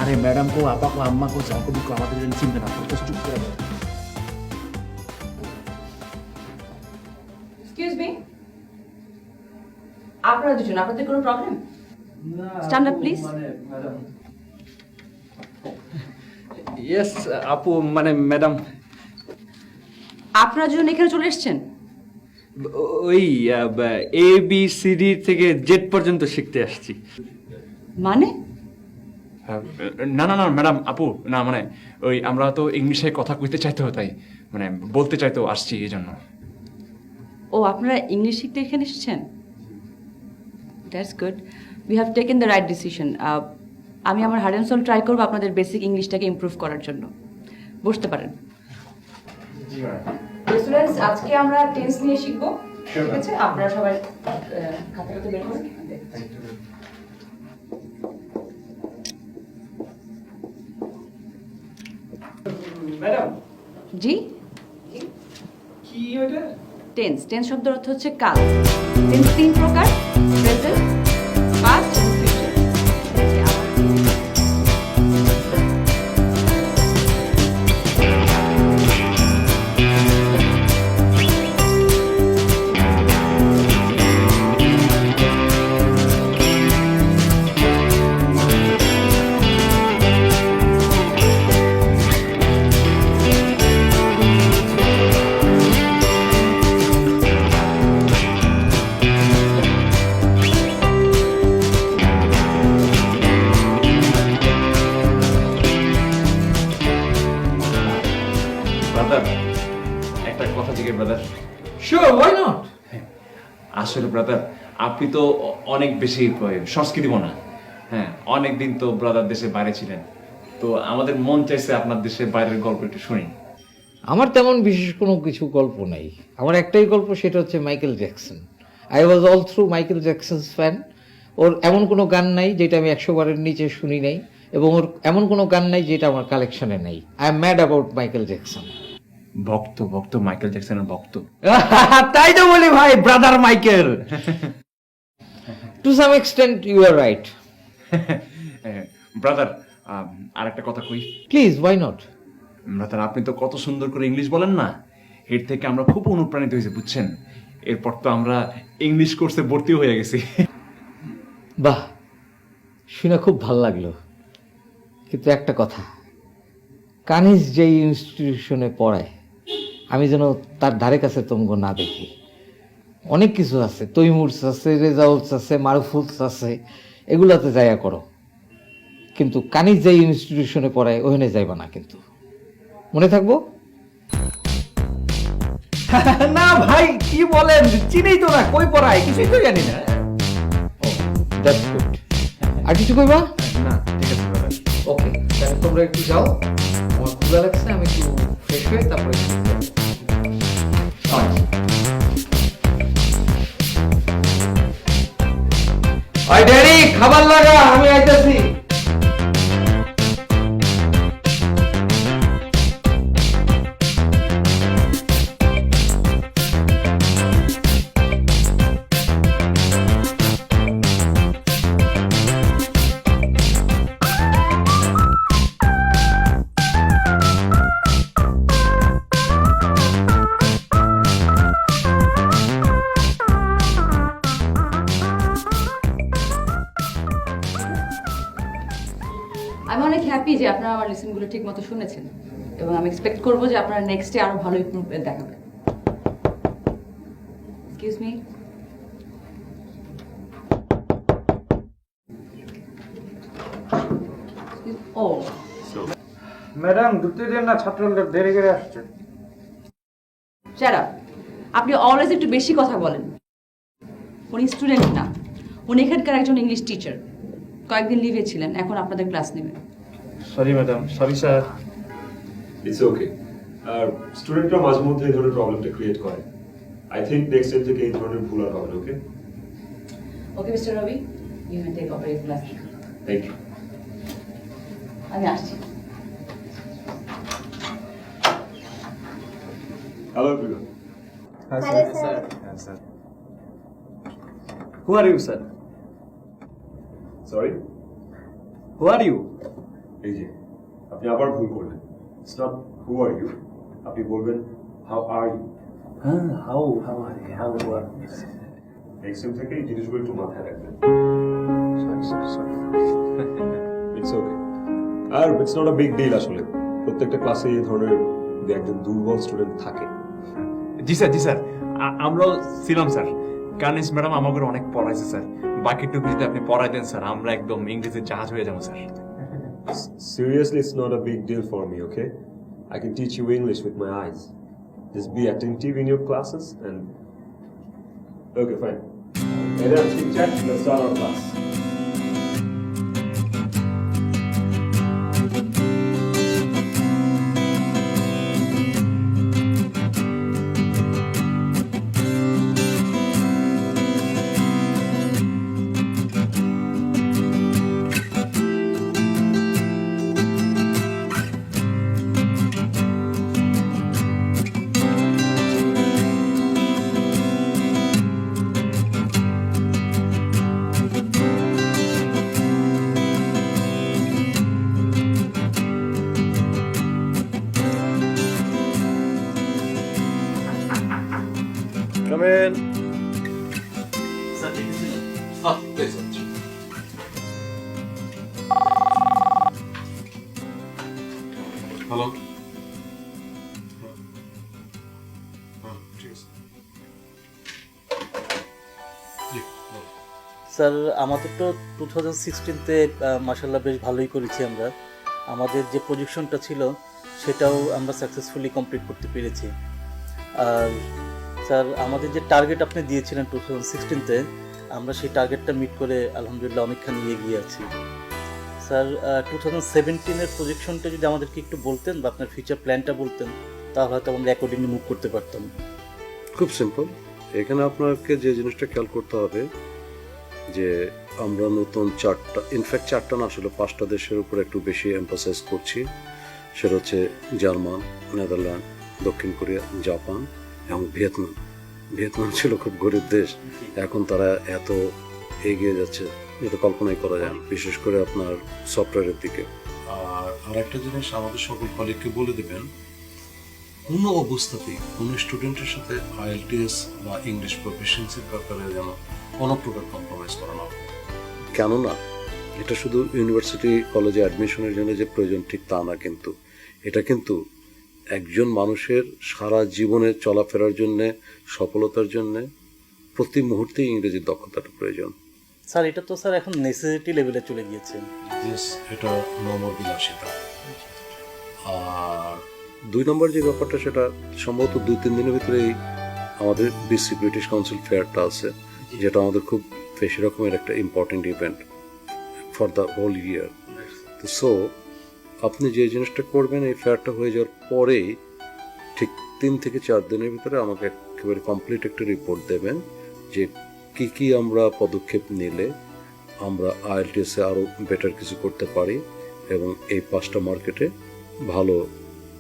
আরে ম্যাডাম কো, আপা কো, আম্মা কো, যা কো বিকো, আমাদের জন্য চিন্তা না করতে, চুপ করে বসো। এক্সকিউজ মি, আপনারা দুজন, আপনাদের কোনো problem? Stand up, please. Madam yes আপু মানে ম্যাডাম আপনারা দুজন এখানে চলে এসেছেন? ওই এ বি সি ডি থেকে জেড পর্যন্ত শিখতে আসছি। মানে না না না ম্যাডাম আপু না মানে ওই আমরা তো ইংলিশে কথা কইতে চাইতো তাই মানে বলতে চাইতো আসছি এই জন্য। ও আপনারা ইংলিশ শিখতে এখানে এসেছেন? That's good, we have taken the right decision. আমি আমার হার্ড অ্যান্ড সোল ট্রাই করবো আপনাদের বেসিক ইংলিশটাকে ইমপ্রুভ করার জন্য। বসতে পারেন। স্টুডেন্টস, আজকে আমরা টেন্স নিয়ে শিখবো, ঠিক আছে? আপনারা সবাই খাতা খাতা বের করুন। ম্যাডাম জি, কি ওটা? টেন্স। টেন্স শব্দের অর্থ হচ্ছে কাল। টেন্স তিন প্রকার: প্রেজেন্ট, পাস্ট এবং ফিউচার। ব্রাদার একটা কথা জিজ্ঞেস ব্রাদার। Sure, why not? আসলে ব্রাদার আপনি তো অনেক বেশি সংস্কৃতি মনা, হ্যাঁ অনেক দিন তো ব্রাদার দেশে বাইরে ছিলেন, তো আমাদের মন চাইছে আপনার দেশের বাইরের গল্প একটু শুনি। আমার তেমন বিশেষ কোনো কিছু গল্প নাই। আমার একটাই গল্প, সেটা হচ্ছে Michael Jackson. I was all through Michael Jackson's fan. ওর এমন কোনো গান নাই যেটা আমি 100 বারের নিচে শুনি নাই, এবং ওর এমন কোনো গান নাই যেটা আমার কালেকশনে নাই। I am mad about Michael Jackson. ভক্ত ভক্ত মাইকেল জ্যাকসনের ভক্ত। তাই তো বলি ভাই, brother Michael. To some extent you are right. Brother আর একটা কথা কই। Please, why not? ব্রাদার আপনি তো কত সুন্দর করে ইংলিশ বলেন না, এর থেকে আমরা খুব অনুপ্রাণিত হয়েছি বুঝছেন। এরপর তো আমরা ইংলিশ কোর্সে ভর্তি হয়ে গেছি। বাহ, শুনে খুব ভাল লাগলো। কিন্তু একটা কথা, কানিজ যেই ইনস্টিটিউশনে পড়ায় আমি যেন তার ধারে কাছে তোমগো না দেখি। অনেক কিছু আছে, তৈমুরস আছে, রেজাউলস আছে, মারুফুলস আছে, এগুলাতে যাইয়া করো। কিন্তু কানিজ যেই ইনস্টিটিউশনে পড়ায় ওখানে যাইবা না, কিন্তু মনে থাকবো। না ভাই কি বলেন, চিনেই তো না, কই পড়ায় কিছুই তো জানি না। That's good. আর কিছু কইবা? না ঠিক আছে ব্রাদার। ওকে, তাহলে তোমরা একটু যাও, আমার ক্ষুধা লাগছে, আমি একটু ফ্রেশ হয়ে তারপরে ড্যাডি খাবার লাগা, আমি আইতাছি। আমি অনেক হ্যাপি যে আপনারা আমার লেসনগুলো ঠিক মতো শুনেছেন, এবং আমি এক্সপেক্ট করবো যে আপনারা নেক্সটে আরো ভালো ইমপ্রুভমেন্ট দেখাবেন। Excuse me. ও ম্যাডাম ঢুকতে দেন না, ছাত্ররা দেরি করে আসছে। Shut up. আপনি অলওয়েজ একটু বেশি কথা বলেন। উনি স্টুডেন্ট না, উনি এখানকার একজন ইংলিশ টিচার। কয়েকদিন লিভে ছিলেন, এখন আপনাদের ক্লাস নেবেন। Sorry madam, sorry sir. It's okay. আর স্টুডেন্টরা মাঝে মধ্যে এই ধরনের প্রবলেমটা ক্রিয়েট করে। আই থিঙ্ক নেক্সট টাইম থেকে এই ধরনের ভুল আর হবে না। Okay okay mister Ravi, you may take over class. Thank you. আমি আসছি। Hello everyone. Who are you sir? Sorry, who are you? এই যে আপনি আবার ভুল করলেন। It's not who are you, আপনি বলবেন হাউ আর ইউ। হ্যাঁ, হাউ আর নেক্সট টাইম থেকে এই জিনিসগুলো একটু মাথায় রাখবেন। Sorry it's okay. আর it's not a big deal আসলে। প্রত্যেকটা ক্লাসে এই ধরনের দু একজন দুর্বল স্টুডেন্ট থাকে। জি স্যার আমরাও ছিলাম স্যার। কানিস ম্যাডাম আমাকে অনেক পড়াইছে স্যার। বাকিটুকু যদি আপনি পড়াই দেন স্যার, আমরা একদম ইংরেজির জাহাজ হয়ে যাবো sir. Seriously, it's not a big deal for me, okay? I can teach you English with my eyes. Just be attentive in your classes and... Okay, fine. And then chit chat, let's start our class. Come in. Hello? Sir আমাদের তো 2016-তে মাসাল্লাহ বেশ ভালোই করেছি আমরা। আমাদের যে প্রজেকশনটা ছিল সেটাও আমরা সাকসেসফুলি কমপ্লিট করতে পেরেছি। আর স্যার আমাদের যে টার্গেট আপনি দিয়েছিলেন 2016-তে, আমরা সেই টার্গেটটা মিট করে আলহামদুলিল্লাহ অনেকখানি এগিয়ে আছি। স্যার 2017-এর প্রজেকশনটা যদি আমাদেরকে একটু বলতেন বা আপনার ফিউচার প্ল্যানটা বলতেন, তাহলে হয়তো আমরা অ্যাকর্ডিংলি মুভ করতে পারতাম। খুব সিম্পল। এখানে আপনাকে যে জিনিসটা খেয়াল করতে হবে যে আমরা নতুন 4টা না আসলে 5টা দেশের উপর একটু বেশি এমফাসাইজ করছি। সেটা হচ্ছে জার্মান, নেদারল্যান্ড, দক্ষিণ কোরিয়া, জাপান এবং ভিয়েতনাম। ভিয়েতনাম ছিল খুব গরিব দেশ, এখন তারা এত এগিয়ে যাচ্ছে যেটা কল্পনাই করা যায় না, বিশেষ করে আপনার সফটওয়্যারের দিকে। আর একটা জিনিস আমাদের সকল কলিগকে বলে দেবেন, কোনো অবস্থাতেই কোনো স্টুডেন্টের সাথে IELTS বা ইংলিশ প্রফিসিয়েন্সির ব্যাপারে যেন কোনো প্রকার কম্প্রোমাইজ করা না হয়। কেননা এটা শুধু ইউনিভার্সিটি কলেজে অ্যাডমিশনের জন্য যে প্রয়োজন ঠিক তা না, কিন্তু এটা কিন্তু একজন মানুষের সারা জীবনে চলাফেরার জন্যে, সফলতার জন্যে প্রতি মুহূর্তেই ইংরেজির দক্ষতাটা প্রয়োজন। স্যার এটা তো স্যার এখন নেসেসিটি লেভেলে চলে গিয়েছে। এটা নম্বর বিলাসিতা। আর 2 নম্বর যে ব্যাপারটা, সেটা সম্ভবত 2-3 দিনের ভিতরেই আমাদের BC ব্রিটিশ কাউন্সিল ফেয়ারটা আছে, যেটা আমাদের খুব বেশি রকমের একটা important event for the whole year. So আপনি যে জিনিসটা করবেন, এই ফেয়ারটা হয়ে যাওয়ার পরেই ঠিক 3 থেকে 4 দিনের ভিতরে আমাকে একেবারে কমপ্লিট একটা রিপোর্ট দেবেন যে কি কি আমরা পদক্ষেপ নিলে আমরা IELTS-এ আরও বেটার কিছু করতে পারি এবং এই 5টা মার্কেটে ভালো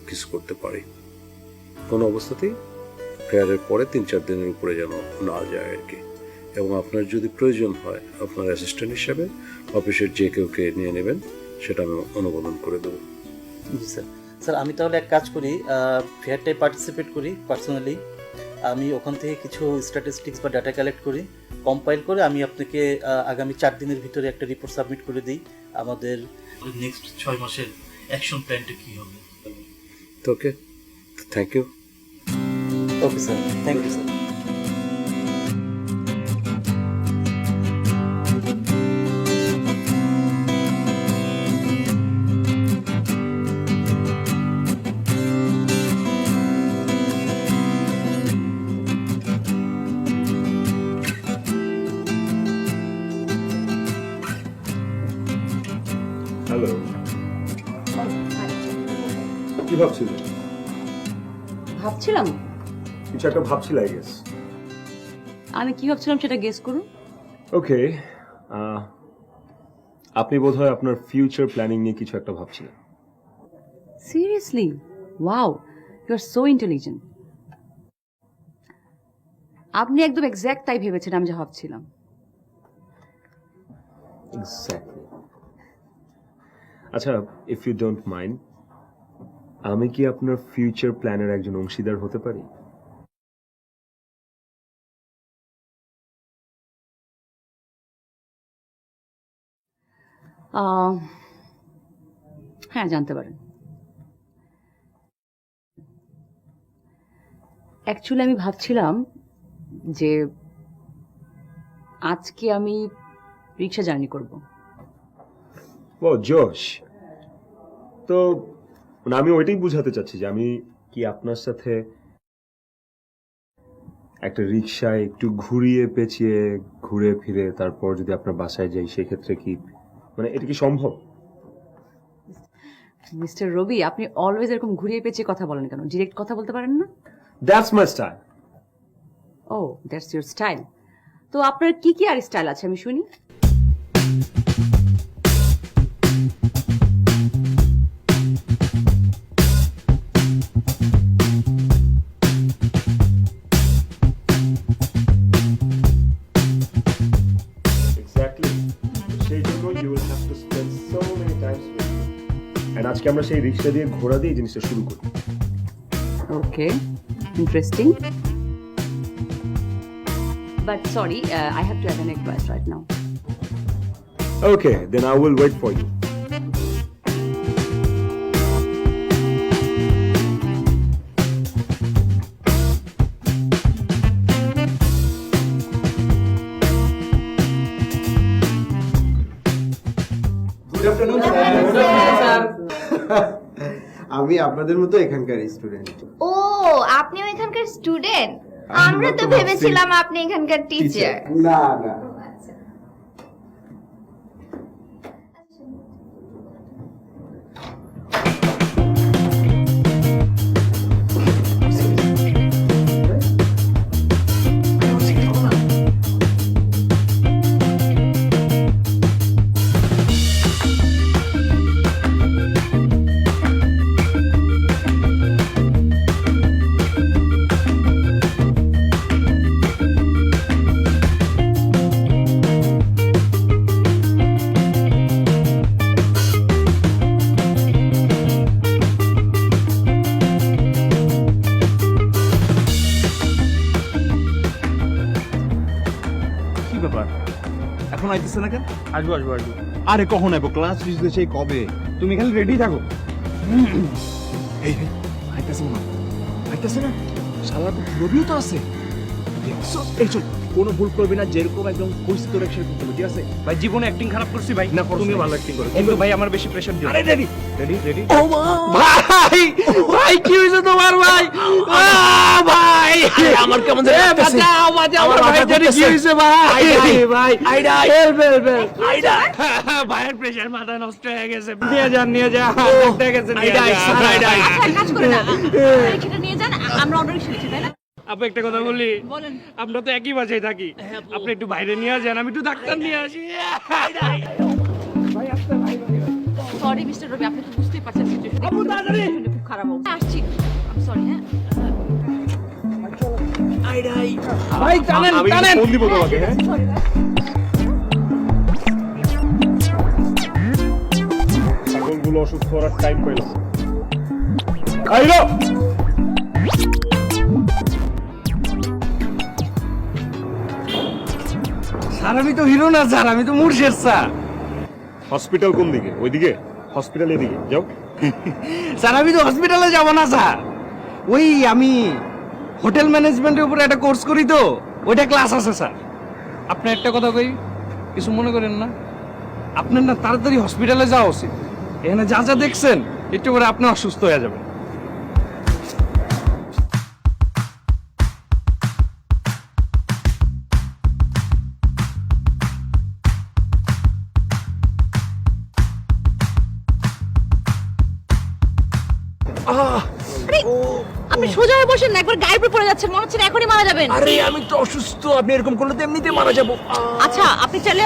কিছু করতে পারি। কোনো অবস্থাতেই ফেয়ারের পরে 3-4 দিনের উপরে যেন না যায় আর কি। এবং আপনার যদি প্রয়োজন হয় আপনার অ্যাসিস্ট্যান্ট হিসাবে অফিসের যে কেউকে নিয়ে নেবেন, সেটা আমি অনুমোদন করে দেবো। জি স্যার। স্যার আমি তাহলে এক কাজ করি, ফেয়ারটাই পার্টিসিপেট করি পার্সোনালি। আমি ওখান থেকে কিছু স্ট্যাটিস্টিক্স বা ডাটা কালেক্ট করি, কম্পাইল করে আমি আপনাকে আগামী 4 দিনের ভিতরে একটা রিপোর্ট সাবমিট করে দিই। আমাদের নেক্সট 6 মাসের অ্যাকশন প্ল্যানটা কী হবে। Okay, thank you. Okay sir, thank you sir. Hello, কি ভাবছিলে? ভাবছিলাম, কিছু একটা ভাবছিলে আই গেস। আমি কি ভাবছিলাম সেটা গেস করুন। ওকে, আপনি বোধহয় আপনার ফিউচার প্ল্যানিং নিয়ে কিছু একটা ভাবছিলেন। Seriously? Wow, you are so intelligent. আপনি একদম এক্স্যাক্ট তাই ভেবেছেন আমি যা ভাবছিলাম। এক্স্যাক্টলি। আচ্ছা, ইফ ইউ ডোন্ট মাইন্ড, আমি কি আপনার ফিউচার প্ল্যানের একজন অংশীদার হতে পারি? হ্যাঁ, জানতে পারেন। অ্যাকচুয়ালি আমি ভাবছিলাম যে আজকে আমি রিক্সা জার্নি করব। ও জোশ। তো মানে আমি ওইটাই বুঝাতে চাচ্ছি যে আমি কি আপনার সাথে একটা রিক্সায় একটু ঘুরিয়ে পেঁচিয়ে ঘুরে ফিরে তারপর যদি আপনার বাসায় যাই সেক্ষেত্রে কি মানে এটা কি সম্ভব? মিস্টার রবি, আপনি অলওয়েজ এরকম ঘুরিয়ে পেঁচিয়ে কথা বলেন কেন? ডিরেক্ট কথা বলতে পারেন না? That's my style. ও, দ্যাটস ইউর স্টাইল। তো আপনার কি কি আর স্টাইল আছে আমি শুনি। এক্স্যাক্টলি। সেই জন্য you will have to spend so many times with me. And আজকে আমরা সেই রিক্সা দিয়ে ঘোরা দিয়ে জিনিসটা শুরু করি। ওকে, interesting. But sorry, I have to attend a class right now. Okay, then I will wait for you. Good afternoon sir. আমি আপনাদের মতো এখানকার স্টুডেন্ট। ও, আপনিও এখানকার স্টুডেন্ট? আমরা তো ভেবেছিলাম আপনি এখানকার টিচার। না না, কি ব্যাপার, এখন আইতেছে না কেন? আসবো আসবো আসবো। আরে কখন আইবো? ক্লাস ফিস সেই কবে? তুমি খালি রেডি থাকো। এই আইতেছে না, আইতেছে না। শালা রবিও তো আছে। দেখছো? এই চল, কোনো ভুল করবি না, যেরকম একদম কইছি তোর সেরকম করবি, ঠিক আছে? ভাই জীবনে অ্যাক্টিং খারাপ করছি ভাই। না, তুমি ভালো অ্যাক্টিং করো, কিন্তু ভাই আমার বেশি প্রেসার দিও। আরে রেডি রেডি রেডি। ও মা ভাই, ভাই কি হইছে তোমার ভাই? ভাই আমার কেমন জানি লাগতেছে। বাঁচাও বাঁচাও, আমার ভাই জানি কি হইছে ভাই? ভাই আইডা হেল্প হেল্প আইডা। ভাইয়ের প্রেসার মাথা নষ্ট হয়ে গেছে। নিয়ে যান নিয়ে যান, উঠে গেছে। আইডা আইডা। আচ্ছা, কাজ করে না, রিক্সাটা নিয়ে যান, আমরা অন্য রিক্সা নিচ্ছি, তাই না? আপনি একটা কথা বলি, বলেন। আমরা তো একই বাসায় থাকি, আপনি একটু বাইরে নিয়ে যান, আমি একটু ডাক্তার নিয়ে আসি। সরি মিস্টার রবি, আপনি তো বুঝতেই পারছেন সিচুয়েশন খুব খারাপ অবস্থা। আসছি, আমি সরি। হ্যাঁ, ভাই টানেন আমি টানেন। ফোন দিব তোমাকে। হ্যাঁ, সরি। ছাগলগুলো অসুস্থ হওয়ার টাইম পাইলাম। আইলো স্যার আমি তো হিরো না স্যার, আমি তো মুর্শেদ স্যার। হসপিটাল কোন দিকে? ওইদিকে? হসপিটাল এদিকে যাও। স্যার আমি তো হসপিটালে যাব না স্যার, ওই আমি হোটেল ম্যানেজমেন্টের উপরে একটা কোর্স করি তো, ওইটা ক্লাস আছে স্যার। আপনি একটা কথা কই, কিছু মনে করেন না, আপনার না তাড়াতাড়ি হসপিটালে যাওয়া উচিত। এখানে যা যা দেখছেন একটু করে আপনি অসুস্থ হয়ে যাবেন। আপনি সোজা হয়ে বসেন না, একবার গায়ের উপর পড়ে যাচ্ছেন, মনে হচ্ছে না এখনই মারা যাবেন। আরে আমি তো অসুস্থ, আপনি এরকম করলে তো এমনিতে মারা যাবো। আচ্ছা, আপনি চাইলে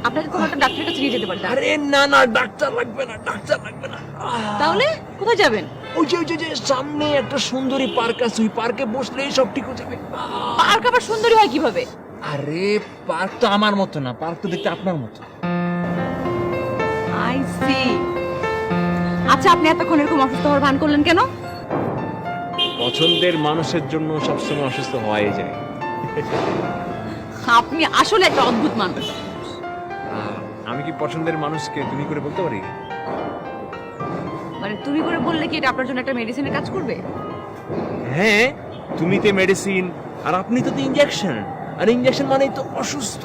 আপনাকে কোনো একটা ডাক্তারের কাছে নিয়ে যেতে পারেন। আরে না না, ডাক্তার লাগবে না, ডাক্তার লাগবে না। তাহলে কোথায় যাবেন? ওই যে সামনে একটা সুন্দরী পার্ক আছে, ওই পার্কে বসলেই সব ঠিক হয়ে যাবে। পার্ক আবার সুন্দরী হয় কিভাবে? আরে পার্ক তো আমার মতো না, পার্ক তো দেখতে আপনার মতো। I see. আচ্ছা, আপনি এতক্ষণ এরকম অসুস্থ হওয়ার ভান করলেন কেন? পছন্দের মানুষের জন্য সবসময় অসুস্থ হওয়াই যায়। আপনি আসলে একটা অদ্ভুত মানুষ। আমি কি পছন্দের মানুষকে তুমি করে বলতে পারি? মানে তুমি করে বললে কি এটা আপনার জন্য একটা মেডিসিনের কাজ করবে? হ্যাঁ, তুমি তো মেডিসিন আর আপনি তো ইনজেকশন, আর ইনজেকশন মানেই তো অসুস্থ।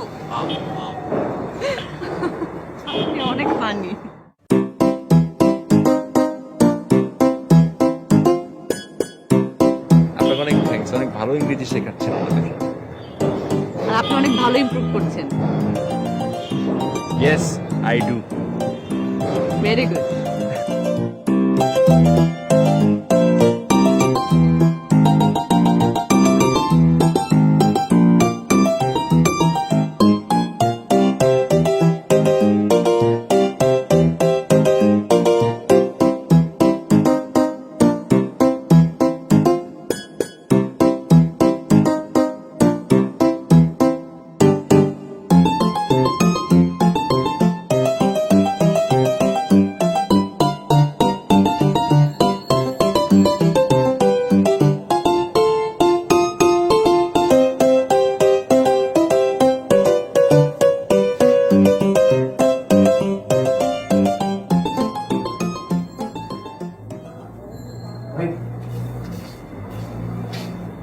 আপনি অনেক ফানি। আপনাকে অনেক থ্যাঙ্কস, অনেক ভালো ইংরেজি শেখাচ্ছেন আমাদের। আর আপনি অনেক ভালো ইমপ্রুভ করছেন। Yes, I do. Very good.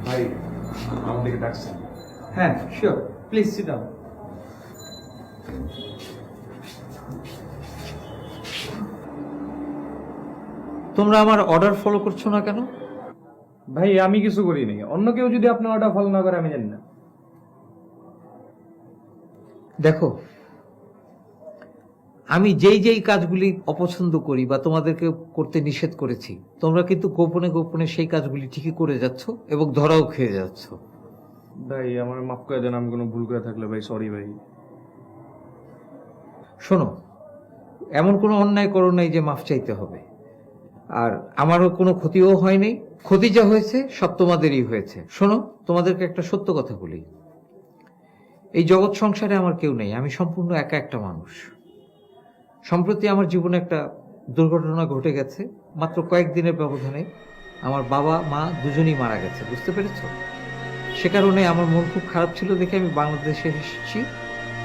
ভাই আমাদেরকে ডাকছেন। হ্যাঁ, শিওর, প্লিজ সিট ডাউন। তোমরা আমার অর্ডার ফলো করছো না কেন? ভাই আমি কিছু করিনি, অন্য কেউ যদি আপনার অর্ডার ফলো না করে আমি জানি না। দেখো, আমি যেই যেই কাজগুলি অপছন্দ করি বা তোমাদেরকে করতে নিষেধ করেছি, তোমরা কিন্তু গোপনে গোপনে সেই কাজগুলি ঠিকই করে যাচ্ছ এবং ধরাও খেয়ে যাচ্ছ। ভাই আমার মাফ করে দেন, আমি কোনো ভুল করে থাকলে ভাই সরি ভাই। শোনো, এমন কোনো অন্যায় করো নাই যে মাফ চাইতে হবে। আর আমারও কোনো ক্ষতিও হয় নাই, ক্ষতি যা হয়েছে সব তোমাদেরই হয়েছে। শোনো, তোমাদেরকে একটা সত্য কথা বলি, এই জগৎ সংসারে আমার কেউ নেই, আমি সম্পূর্ণ একা একটা মানুষ। সম্প্রতি আমার জীবনে একটা দুর্ঘটনা ঘটে গেছে, মাত্র কয়েকদিনের ব্যবধানে আমার বাবা মা দুজনেই মারা গেছে, বুঝতে পেরেছ? সে কারণে আমার মন খুব খারাপ ছিল দেখে আমি বাংলাদেশে এসেছি,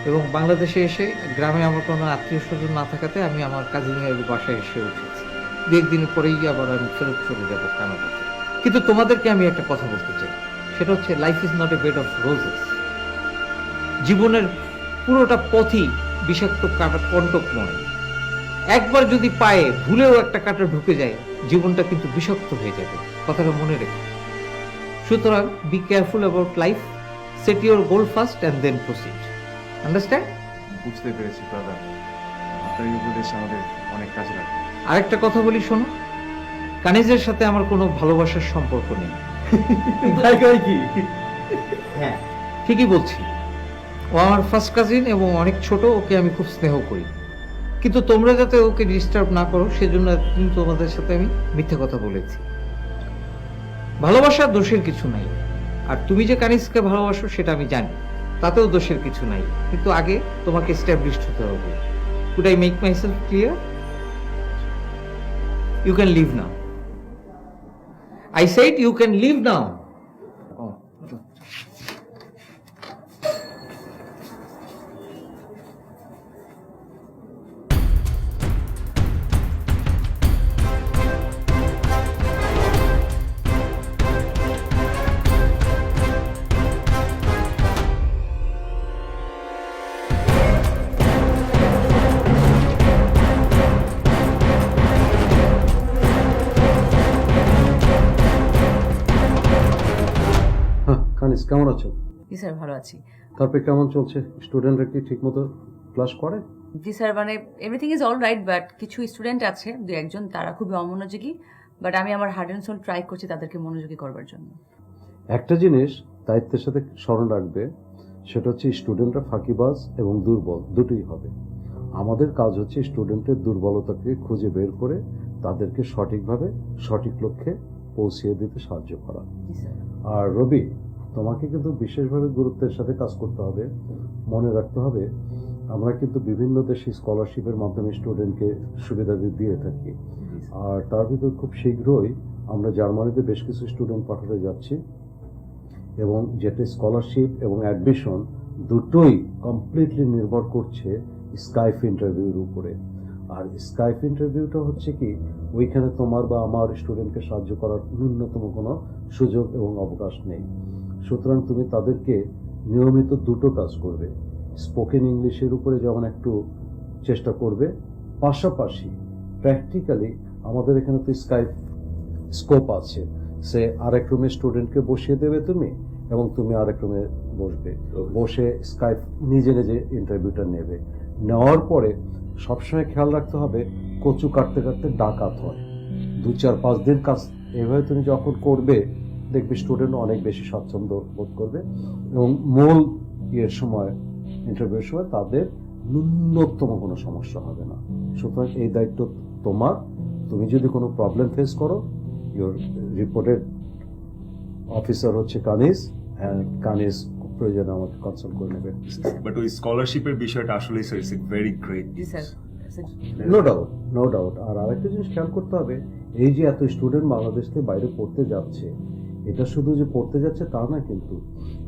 এবং বাংলাদেশে এসে গ্রামে আমার কোনো আত্মীয় স্বজন না থাকাতে আমি আমার কাজিনের বাসায় এসে উঠেছি। দু একদিনের পরেই আবার আমি ফেরত চলে যাবো কানাডাতে। কিন্তু তোমাদেরকে আমি একটা কথা বলতে চাই, সেটা হচ্ছে life is not a bed of roses. জীবনের পুরোটা পথই বিষাক্ত কাটা কণ্টকময়। একবার যদি পায়ে ভুলেও একটা কাঁটা ঢুকে যায়, জীবনটা কিন্তু বিষাক্ত হয়ে যাবে, কথাটা মনে রেখো। সুতরাং be careful about life, set your goal first and then proceed. Understand? বুঝতে পেরেছি দাদা, আপনার এই উপদেশ আমাদের অনেক কাজে লাগবে। আরেকটা কথা বলি, শোনো, কানিজের সাথে আমার কোনো ভালোবাসার সম্পর্ক নেই। কি? হ্যাঁ, ঠিকই বলছি। ও আমার ফার্স্ট কাজিন এবং অনেক ছোট, ওকে আমি খুব স্নেহ করি। কিন্তু তোমরা যাতে ওকে ডিস্টার্ব না করো সেজন্য এতদিন তোমাদের সাথে আমি মিথ্যে কথা বলেছি। ভালোবাসার দোষের কিছু নাই, আর তুমি যে কানিজকে ভালোবাসো সেটা আমি জানি, তাতেও দোষের কিছু নাই। কিন্তু আগে তোমাকে এস্টাবলিশড হতে হবে। Could I make myself clear? You can leave now. I said you can leave now. Oh. Kanis, কেমন আছো? জি স্যার, ভালো আছি। তারপরে কেমন চলছে? স্টুডেন্টরা কি ঠিক মতো ক্লাস করে? জি স্যার, মানে everything is all right, but কিছু স্টুডেন্ট আছে দু একজন, তারা খুবই অমনোযোগী, বাট আমি আমার হার্ড অ্যান্ড সোল ট্রাই করছি তাদেরকে মনোযোগী করবার জন্য। একটা জিনিস দায়িত্বের সাথে স্মরণ রাখবে, সেটা হচ্ছে স্টুডেন্টরা ফাঁকিবাজ এবং দুর্বল দুটোই হবে। আমাদের কাজ হচ্ছে স্টুডেন্টের দুর্বলতাকে খুঁজে বের করে তাদেরকে সঠিকভাবে সঠিক লক্ষ্যে পৌঁছিয়ে দিতে সাহায্য করা। আর রবি, তোমাকে কিন্তু বিশেষভাবে গুরুত্বের সাথে কাজ করতে হবে। মনে রাখতে হবে, আমরা কিন্তু বিভিন্ন দেশে স্কলারশিপের মাধ্যমে স্টুডেন্টকে সুবিধা দিয়ে থাকি। আর তার ভিতরে খুব শীঘ্রই আমরা জার্মানিতে বেশ কিছু স্টুডেন্ট পাঠাতে যাচ্ছি, এবং যেটা স্কলারশিপ এবং অ্যাডমিশন দুটোই কমপ্লিটলি নির্ভর করছে স্কাইপ ইন্টারভিউর উপরে। আর স্কাইপ ইন্টারভিউটা হচ্ছে কি, ওইখানে তোমার বা আমার স্টুডেন্টকে সাহায্য করার ন্যূনতম কোনো সুযোগ এবং অবকাশ নেই। সুতরাং তুমি তাদেরকে নিয়মিত দুটো কাজ করবে। স্পোকেন ইংলিশের উপরে যেমন একটু চেষ্টা করবে, পাশাপাশি প্র্যাকটিক্যালি আমাদের এখানে তো স্কোপ আছে, সে আরেক রুমে স্টুডেন্টকে বসিয়ে দেবে তুমি, এবং তুমি আরেক রুমে বসবে, বসে স্কাইপ নিজে নিজে ইন্টারভিউটা নেবে। নেওয়ার পরে সবসময় খেয়াল রাখতে হবে কচু কাটতে কাটতে ডাকাত হয়। 2-4-5 দিন কাজ এভাবে তুমি যখন করবে, দেখবে স্টুডেন্ট অনেক বেশি স্বাচ্ছন্দ্য বোধ করবে, এবং মূল সময় ইন্টারভিউর সময় তাদের ন্যূনতম কোনো সমস্যা হবে না। সুতরাং এই দায়িত্ব তোমার। তুমি যদি কোনো প্রবলেম ফেস করো, ইউর রিপোর্টেড অফিসার হচ্ছে কানিজ, কানিজ প্রয়োজনে আমাকে কনসাল্ট করে নেবে। বাট ওই স্কলারশিপের বিষয়টা আসলে sir it's very great. No doubt, no doubt. আর আরেকটা জিনিস খেয়াল করতে হবে, এই যে এত স্টুডেন্ট বাংলাদেশ থেকে বাইরে পড়তে যাচ্ছে, এটা শুধু যে পড়তে যাচ্ছে তা না, কিন্তু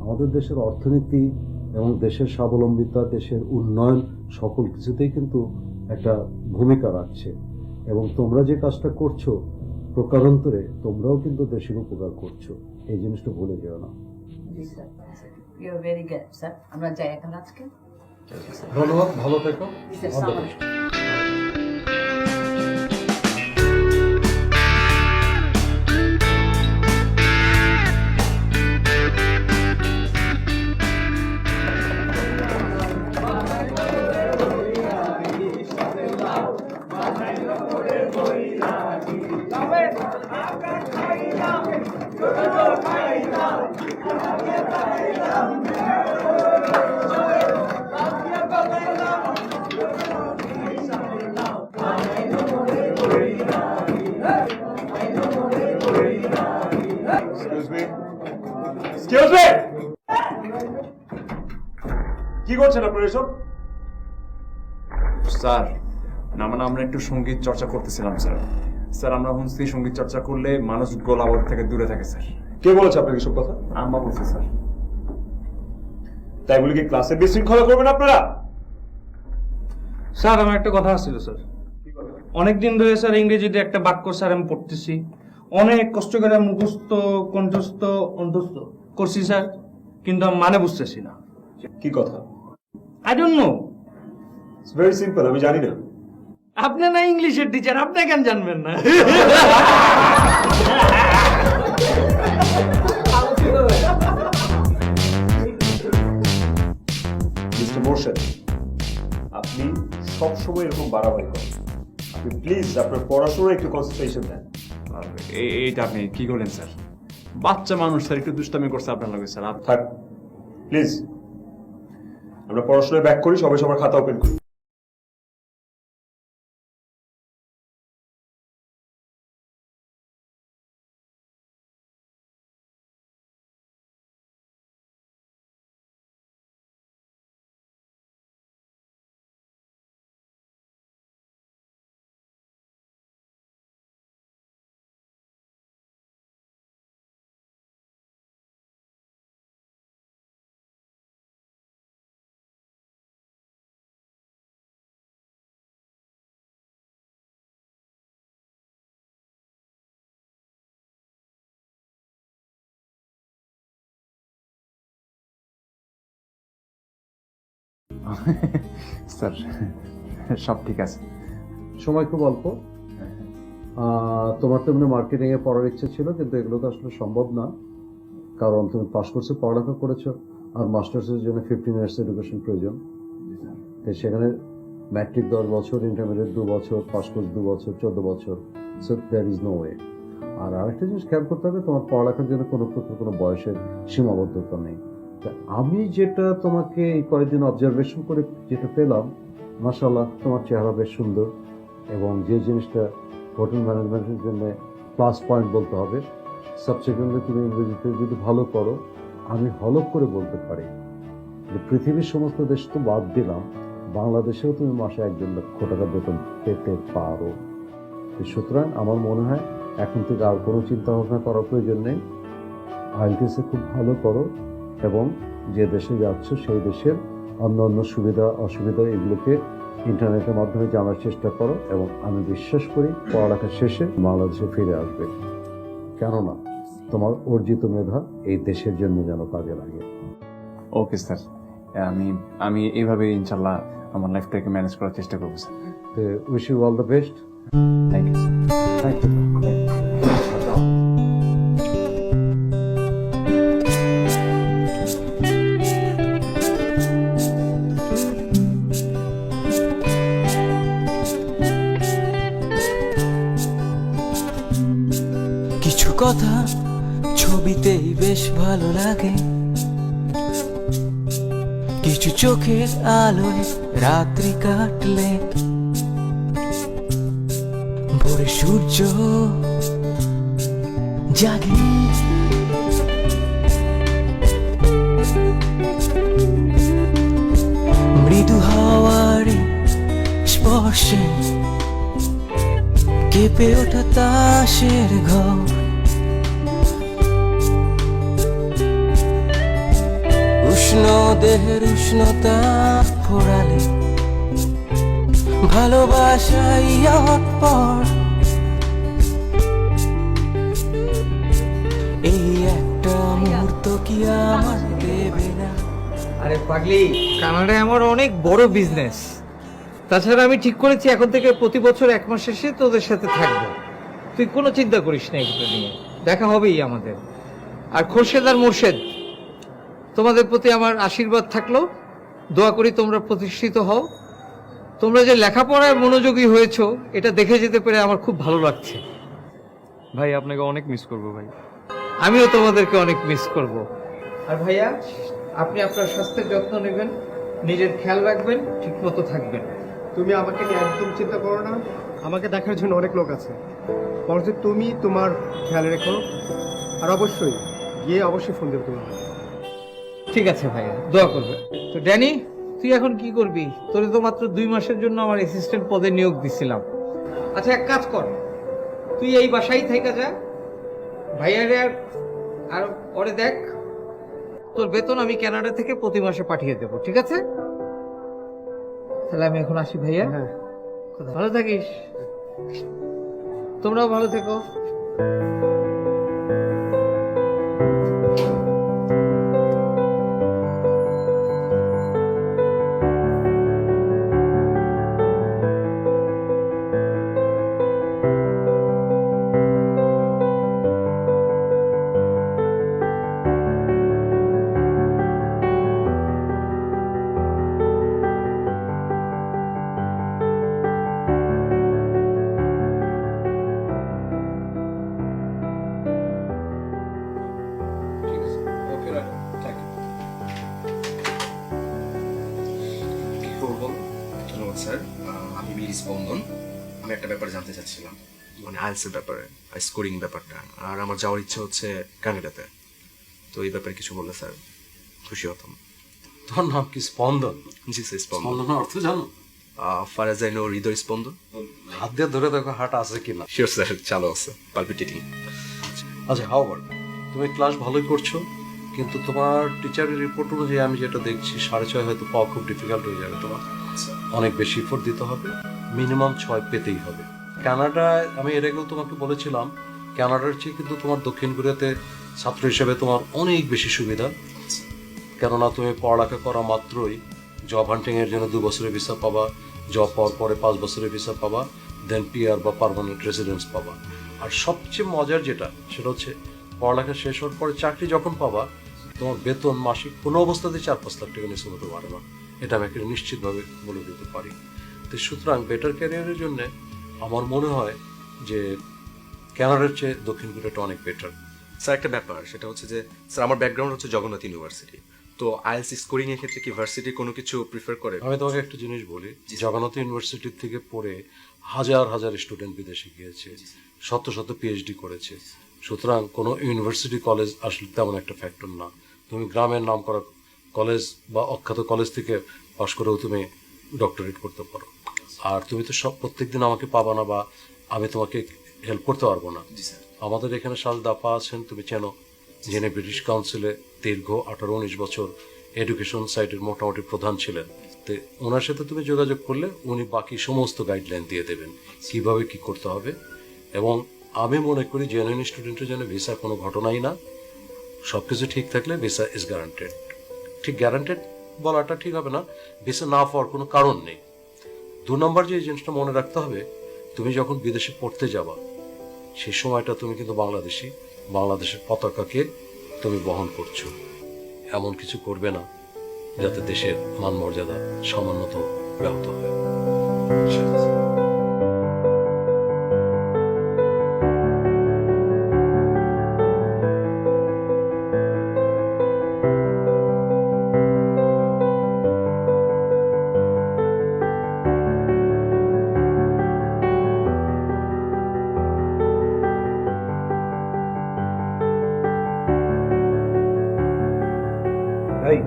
আমাদের দেশের অর্থনীতি এবং দেশের স্বাবলম্বিতা, দেশের উন্নয়ন, সকল কিছুতেই কিন্তু একটা ভূমিকা রাখছে। এবং তোমরা যে কাজটা করছো, প্রকারান্তরে তোমরাও কিন্তু দেশের উপকার করছো, এই জিনিসটা ভুলে যেও না। আমরা যাই এখন আজকে। ধন্যবাদ, ভালো থেকো। এক্সকিউজ মি, কি করছেন আপনারা এসব? স্যার না, মানে আমরা একটু সঙ্গীত চর্চা করতেছিলাম স্যার। স্যার আমরা শুনছি সঙ্গীত চর্চা করলে মানুষ গোলাবারুদ থেকে দূরে থাকে স্যার। কে বলেছে আপনাকে এসব কথা? আম্মা বলছে স্যার। তাই বলে কি ক্লাসে বিশৃঙ্খলা করবেন আপনারা? স্যার আমার একটা কথা ছিল স্যার। অনেকদিন ধরে স্যার ইংরেজিতে একটা বাক্য স্যার আমি পড়তেছি, অনেক কষ্ট করে মুখস্থ কণ্ঠস্থ অন্তস্থ করছি স্যার, কিন্তু আমি মানে বুঝতেছি না। কি কথা? I don't know. It's very simple, আমি জানি না। আপনি না ইংলিশের টিচার, আপনি কেন জানবেন না? মিস্টার মোর্শেদ, আপনি সবসময় এরকম বাড়াবাড়ি করেন। আপনি প্লিজ আপনার পড়াশোনায় একটু কনসেন্ট্রেশন দেন। এইটা আপনি কি করলেন স্যার? বাচ্চা মানুষ স্যার, একটু দুষ্টামি করছে আপনার লগে স্যার। থাক প্লিজ, আমরা পড়াশোনায় ব্যাক করি, সবাই সবার খাতা ওপেন করি। স্যার সব ঠিক আছে। সময় খুব অল্প। তোমার তো এমনি মার্কেটিং এ পড়ার ইচ্ছে ছিল, কিন্তু এগুলো তো আসলে সম্ভব না, কারণ তুমি পাস কোর্সে পড়ালেখা করেছো, আর মাস্টার্সের জন্য 15 ইয়ার্স এডুকেশন প্রয়োজন। তো সেখানে ম্যাট্রিক 10 বছর, ইন্টারমিডিয়েট 2 বছর, পাস কোর্স 2 বছর, 14 বছর। So there is no way. আর আরেকটা জিনিস খেয়াল করতে হবে, তোমার পড়ালেখার জন্য কোনো প্রকার কোনো বয়সের সীমাবদ্ধতা নেই। আমি যেটা তোমাকে এই কয়েকদিন অবজারভেশন করে যেটা পেলাম, মাশাআল্লাহ তোমার চেহারা বেশ সুন্দর, এবং যে জিনিসটা হোটেল ম্যানেজমেন্টের জন্য প্লাস পয়েন্ট বলতে হবে, সাবসিকুয়েন্টলি তুমি ইংরেজিতে যদি ভালো করো, আমি হলফ করে বলতে পারি যে পৃথিবীর সমস্ত দেশ তো বাদ দিলাম, বাংলাদেশেও তুমি মাসে 1 লক্ষ টাকা বেতন পেতে পারো। সুতরাং আমার মনে হয় এখন থেকে আর কোনো চিন্তা ভাবনা করার প্রয়োজন নেই। আইএলটিএসে খুব ভালো করো, এবং যে দেশে যাচ্ছ সেই দেশের অন্য অন্য সুবিধা অসুবিধা এগুলোকে ইন্টারনেটের মাধ্যমে জানার চেষ্টা করো এবং আমি বিশ্বাস করি পড়ালেখা শেষে বাংলাদেশে ফিরে আসবে, কেননা তোমার অর্জিত মেধা এই দেশের জন্য যেন কাজে লাগে। ওকে স্যার, আমি এইভাবে ইনশাল্লাহ আমার লাইফটাকে ম্যানেজ করার চেষ্টা করবো sir. Wish you all the best. Thank you sir. Thank you. কিছু কথা ছবিতেই বেশ ভালো লাগে, কিছু চোখের আলোয় রাত্রি কাটলে, ভোরে সূর্য জাগে, মৃদু হাওয়ার স্পর্শে কেঁপে ওঠা তাসের ঘর, উষ্ণ দেহের উষ্ণতা ফোরালে, ভালোবাসাই অতপর, এই একটা মুহূর্ত কি আমার দেবে না? আরে পাগলি, কানাডায় আমার অনেক বড় বিজনেস। তাছাড়া আমি ঠিক করেছি এখন থেকে প্রতি বছর 1 মাস শেষে তোদের সাথে থাকবো। তুই কোনো চিন্তা করিস না এগুলো নিয়ে, দেখা হবেই আমাদের। আর খোরশেদ আর মোর্শেদ, তোমাদের প্রতি আমার আশীর্বাদ থাকলো। দোয়া করি তোমরা প্রতিষ্ঠিত হও। তোমরা যে লেখাপড়ায় মনোযোগী হয়েছো এটা দেখে যেতে পেরে আমার খুব ভালো লাগছে। ভাই আপনাকে অনেক মিস করবো ভাই। আমিও তোমাদেরকে অনেক মিস করব। আর ভাইয়া, আপনি আপনার স্বাস্থ্যের যত্ন নেবেন, নিজের খেয়াল রাখবেন, ঠিকমতো থাকবেন। তুমি আমাকে নিয়ে একদম চিন্তা করো না, আমাকে দেখার জন্য অনেক লোক আছে। বরঞ্চ তুমি তোমার খেয়াল রেখো, আর অবশ্যই গিয়ে অবশ্যই ফোন দেবে তোমার। ঠিক আছে ভাইয়া, দোয়া করবে। তো ড্যানি, তুই এখন কি করবি? তোরে তো মাত্র 2 মাসের জন্য আমার অ্যাসিস্ট্যান্ট পদে নিয়োগ দিছিলাম। আচ্ছা, এক কাজ কর, তুই এই বাসায় থেকে যা, ভাইয়ারে আর ওরে দেখ। তোর বেতন আমি কানাডা থেকে প্রতি মাসে পাঠিয়ে দেবো, ঠিক আছে? তাহলে আমি এখন আসি ভাইয়া। হ্যাঁ, ভালো থাকিস, তোমরাও ভালো থেকো। ধন্যবাদ স্যার। আমি বীর স্পন্দন। আমি একটা ব্যাপারে জানতে চাচ্ছিলাম, মানে আইএলটিএস ব্যাপারে, স্কোরিং ব্যাপারটা। আর আমার যাওয়ার ইচ্ছা হচ্ছে কানাডাতে। তো এই ব্যাপারে কিছু বললে স্যার খুশি হতাম। তোর নাম কি স্পন্দন? জি স্যার, স্পন্দন। স্পন্দনের অর্থ জানো? ফার এজ আই নো, হৃদয় স্পন্দন। হাত দিয়ে ধরে দেখো হাট আছে কিনা। শিওর স্যার, চালু আছে, পালপিটেটিং। আচ্ছা, হাও আবার তুমি ক্লাস ভালোই করছো, কিন্তু তোমার টিচারের রিপোর্ট অনুযায়ী আমি যেটা দেখছি 6.5 হয়তো পাওয়া খুব ডিফিকাল্ট হয়ে যাবে। তোমার অনেক বেশি এফোর্ট দিতে হবে, মিনিমাম 6 পেতেই হবে। কানাডায় আমি এর আগেও তোমাকে বলেছিলাম, কানাডার চেয়ে কিন্তু তোমার দক্ষিণ কোরিয়াতে ছাত্র হিসেবে তোমার অনেক বেশি সুবিধা, কেননা তুমি পড়ালেখা করা মাত্রই জব হান্টিং এর জন্য 2 বছরের ভিসা পাবা, জব পাওয়ার পরে 5 বছরের ভিসা পাবা, দেন পিআর বা পার্মানেন্ট রেসিডেন্স পাবা। আর সবচেয়ে মজার যেটা, সেটা হচ্ছে পড়ালেখা শেষ হওয়ার পরে চাকরি যখন পাবা, তোমার বেতন মাসিক কোনো অবস্থাতেই 4-5 লাখ টাকা নিচে হতে পারে না। এটা আমি একটা নিশ্চিতভাবে বলে দিতে পারি। তো সুতরাং বেটার ক্যারিয়ারের জন্য আমার মনে হয় যে কানাডার চেয়ে দক্ষিণ কোরিয়াটা অনেক বেটার। স্যার একটা ব্যাপার, সেটা হচ্ছে যে স্যার আমার ব্যাকগ্রাউন্ড হচ্ছে জগন্নাথ ইউনিভার্সিটি। তো আইএলটিএস স্কোরিং এর ক্ষেত্রে কি ভার্সিটি কোনো কিছু প্রিফার করে? আমি তোমাকে একটা জিনিস বলি, জগন্নাথ ইউনিভার্সিটি থেকে পড়ে হাজার হাজার স্টুডেন্ট বিদেশে গিয়েছে, শত শত পিএইচডি করেছে। সুতরাং কোনো ইউনিভার্সিটি কলেজ আসলে তেমন একটা ফ্যাক্টর না। তুমি গ্রামের নাম করা কলেজ বা অখ্যাত কলেজ থেকে পাশ করেও তুমি ডক্টরেট করতে পারো। আর তুমি তো সব প্রত্যেকদিন আমাকে পাবা না, বা আমি তোমাকে হেল্প করতে পারবো না। আমাদের এখানে সাজদা আপা আছেন, তুমি চেনো, যিনি ব্রিটিশ কাউন্সিলে দীর্ঘ 18-19 বছর এডুকেশন সাইটের মোটামুটি প্রধান ছিলেন। তো ওনার সাথে তুমি যোগাযোগ করলে উনি বাকি সমস্ত গাইডলাইন দিয়ে দেবেন কিভাবে কি করতে হবে। এবং আমি মনে করি জেনুইন স্টুডেন্টের জন্য ভিসা কোনো ঘটনাই না, সব কিছু ঠিক থাকলে ভিসা ইজ গ্যারান্টেড। ঠিক গ্যারান্টেড বলাটা ঠিক হবে না, ভিসা না পাওয়ার কোনো কারণ নেই। 2 নম্বর যে জিনিসটা মনে রাখতে হবে, তুমি যখন বিদেশে পড়তে যাবা সেই সময়টা তুমি কিন্তু বাংলাদেশের পতাকাকে তুমি বহন করছো। এমন কিছু করবে না যাতে দেশের মান মর্যাদা সামান্যত ব্যাহত হয়। এই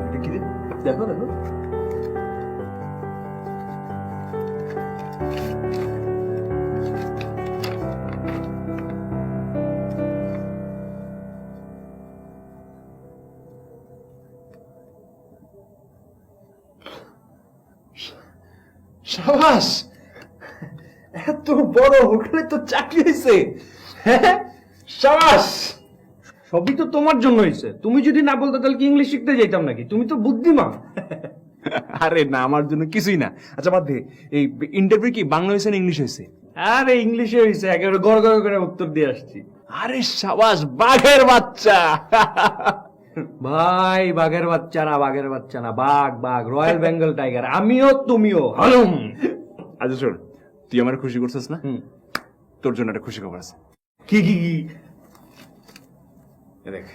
এটা কি রে? দেখো দেখো সাবাস, এত বড় হোটেলে তো চাকরি হয়েছে। হ্যাঁ সাবাস। সবই তো তোমার জন্য হয়েছে। তুমি যদি না বলতো তাহলে কি ইংলিশ শিখতে যেতাম নাকি? তুমি তো বুদ্ধিমান। আরে না, আমার জন্য কিছুই না। আচ্ছা বাদ দে, এই ইন্টারভিউ কি বাংলা হয়েছে না ইংলিশ হয়েছে? আরে ইংলিশে হয়েছে, একেবারে গড় গড় করে উত্তর দিয়ে আসছি। আরে সাবাস, বাঘের বাচ্চা। ভাই বাঘের বাচ্চা না, বাঘের বাচ্চা না, বাঘ বাঘ, রয়্যাল বেঙ্গল টাইগার। আমিও তুমিও হালুম। আচ্ছা শোন, তুই আমার খুশি করছিস না? তোর জন্য একটা খুশি খবর আছে। কি কি কি? এ দেখ,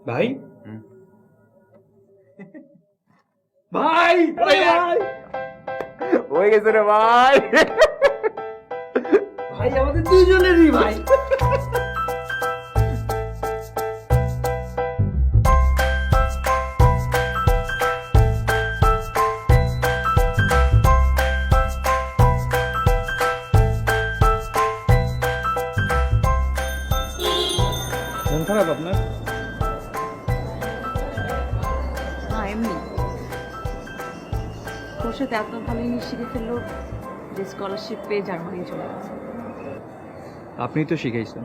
ভাই ভাই ভাই হয়ে গেছে রে ভাই। ভাই আমাদের দুইজনেরই ভাই। মন খারাপ আপনার? না এমনি তোর সাথে এত ভালো ইংলিশ শিখে ফেললো যে স্কলারশিপ পেয়ে জার্মানি চলে গেছে। আপনি তো শিখাইছেন।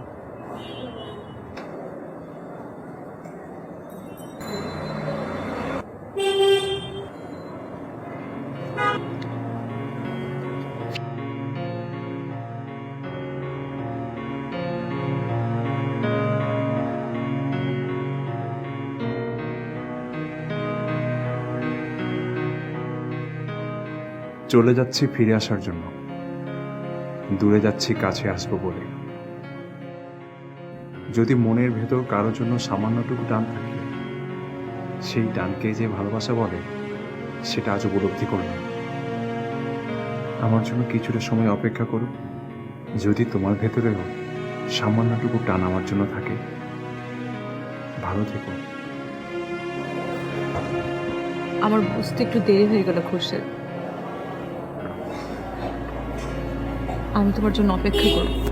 চলে যাচ্ছি ফিরে আসার জন্য, দূরে যাচ্ছি কাছে আসবো বলে। যদি মনের ভেতর কারোর জন্য সামান্যটুকু টান থাকে, সেই টানকে যে ভালোবাসা বলে সেটা আজ উপলব্ধি করলাম। আমার জন্য কিছুটা সময় অপেক্ষা করো, যদি তোমার ভেতরেও সামান্যটুকু টান আমার জন্য থাকে। ভালো থেকো। আমার বুঝতে একটু দেরি হয়ে গেল খুরশেদ, আমি তোমার জন্য অপেক্ষা করব।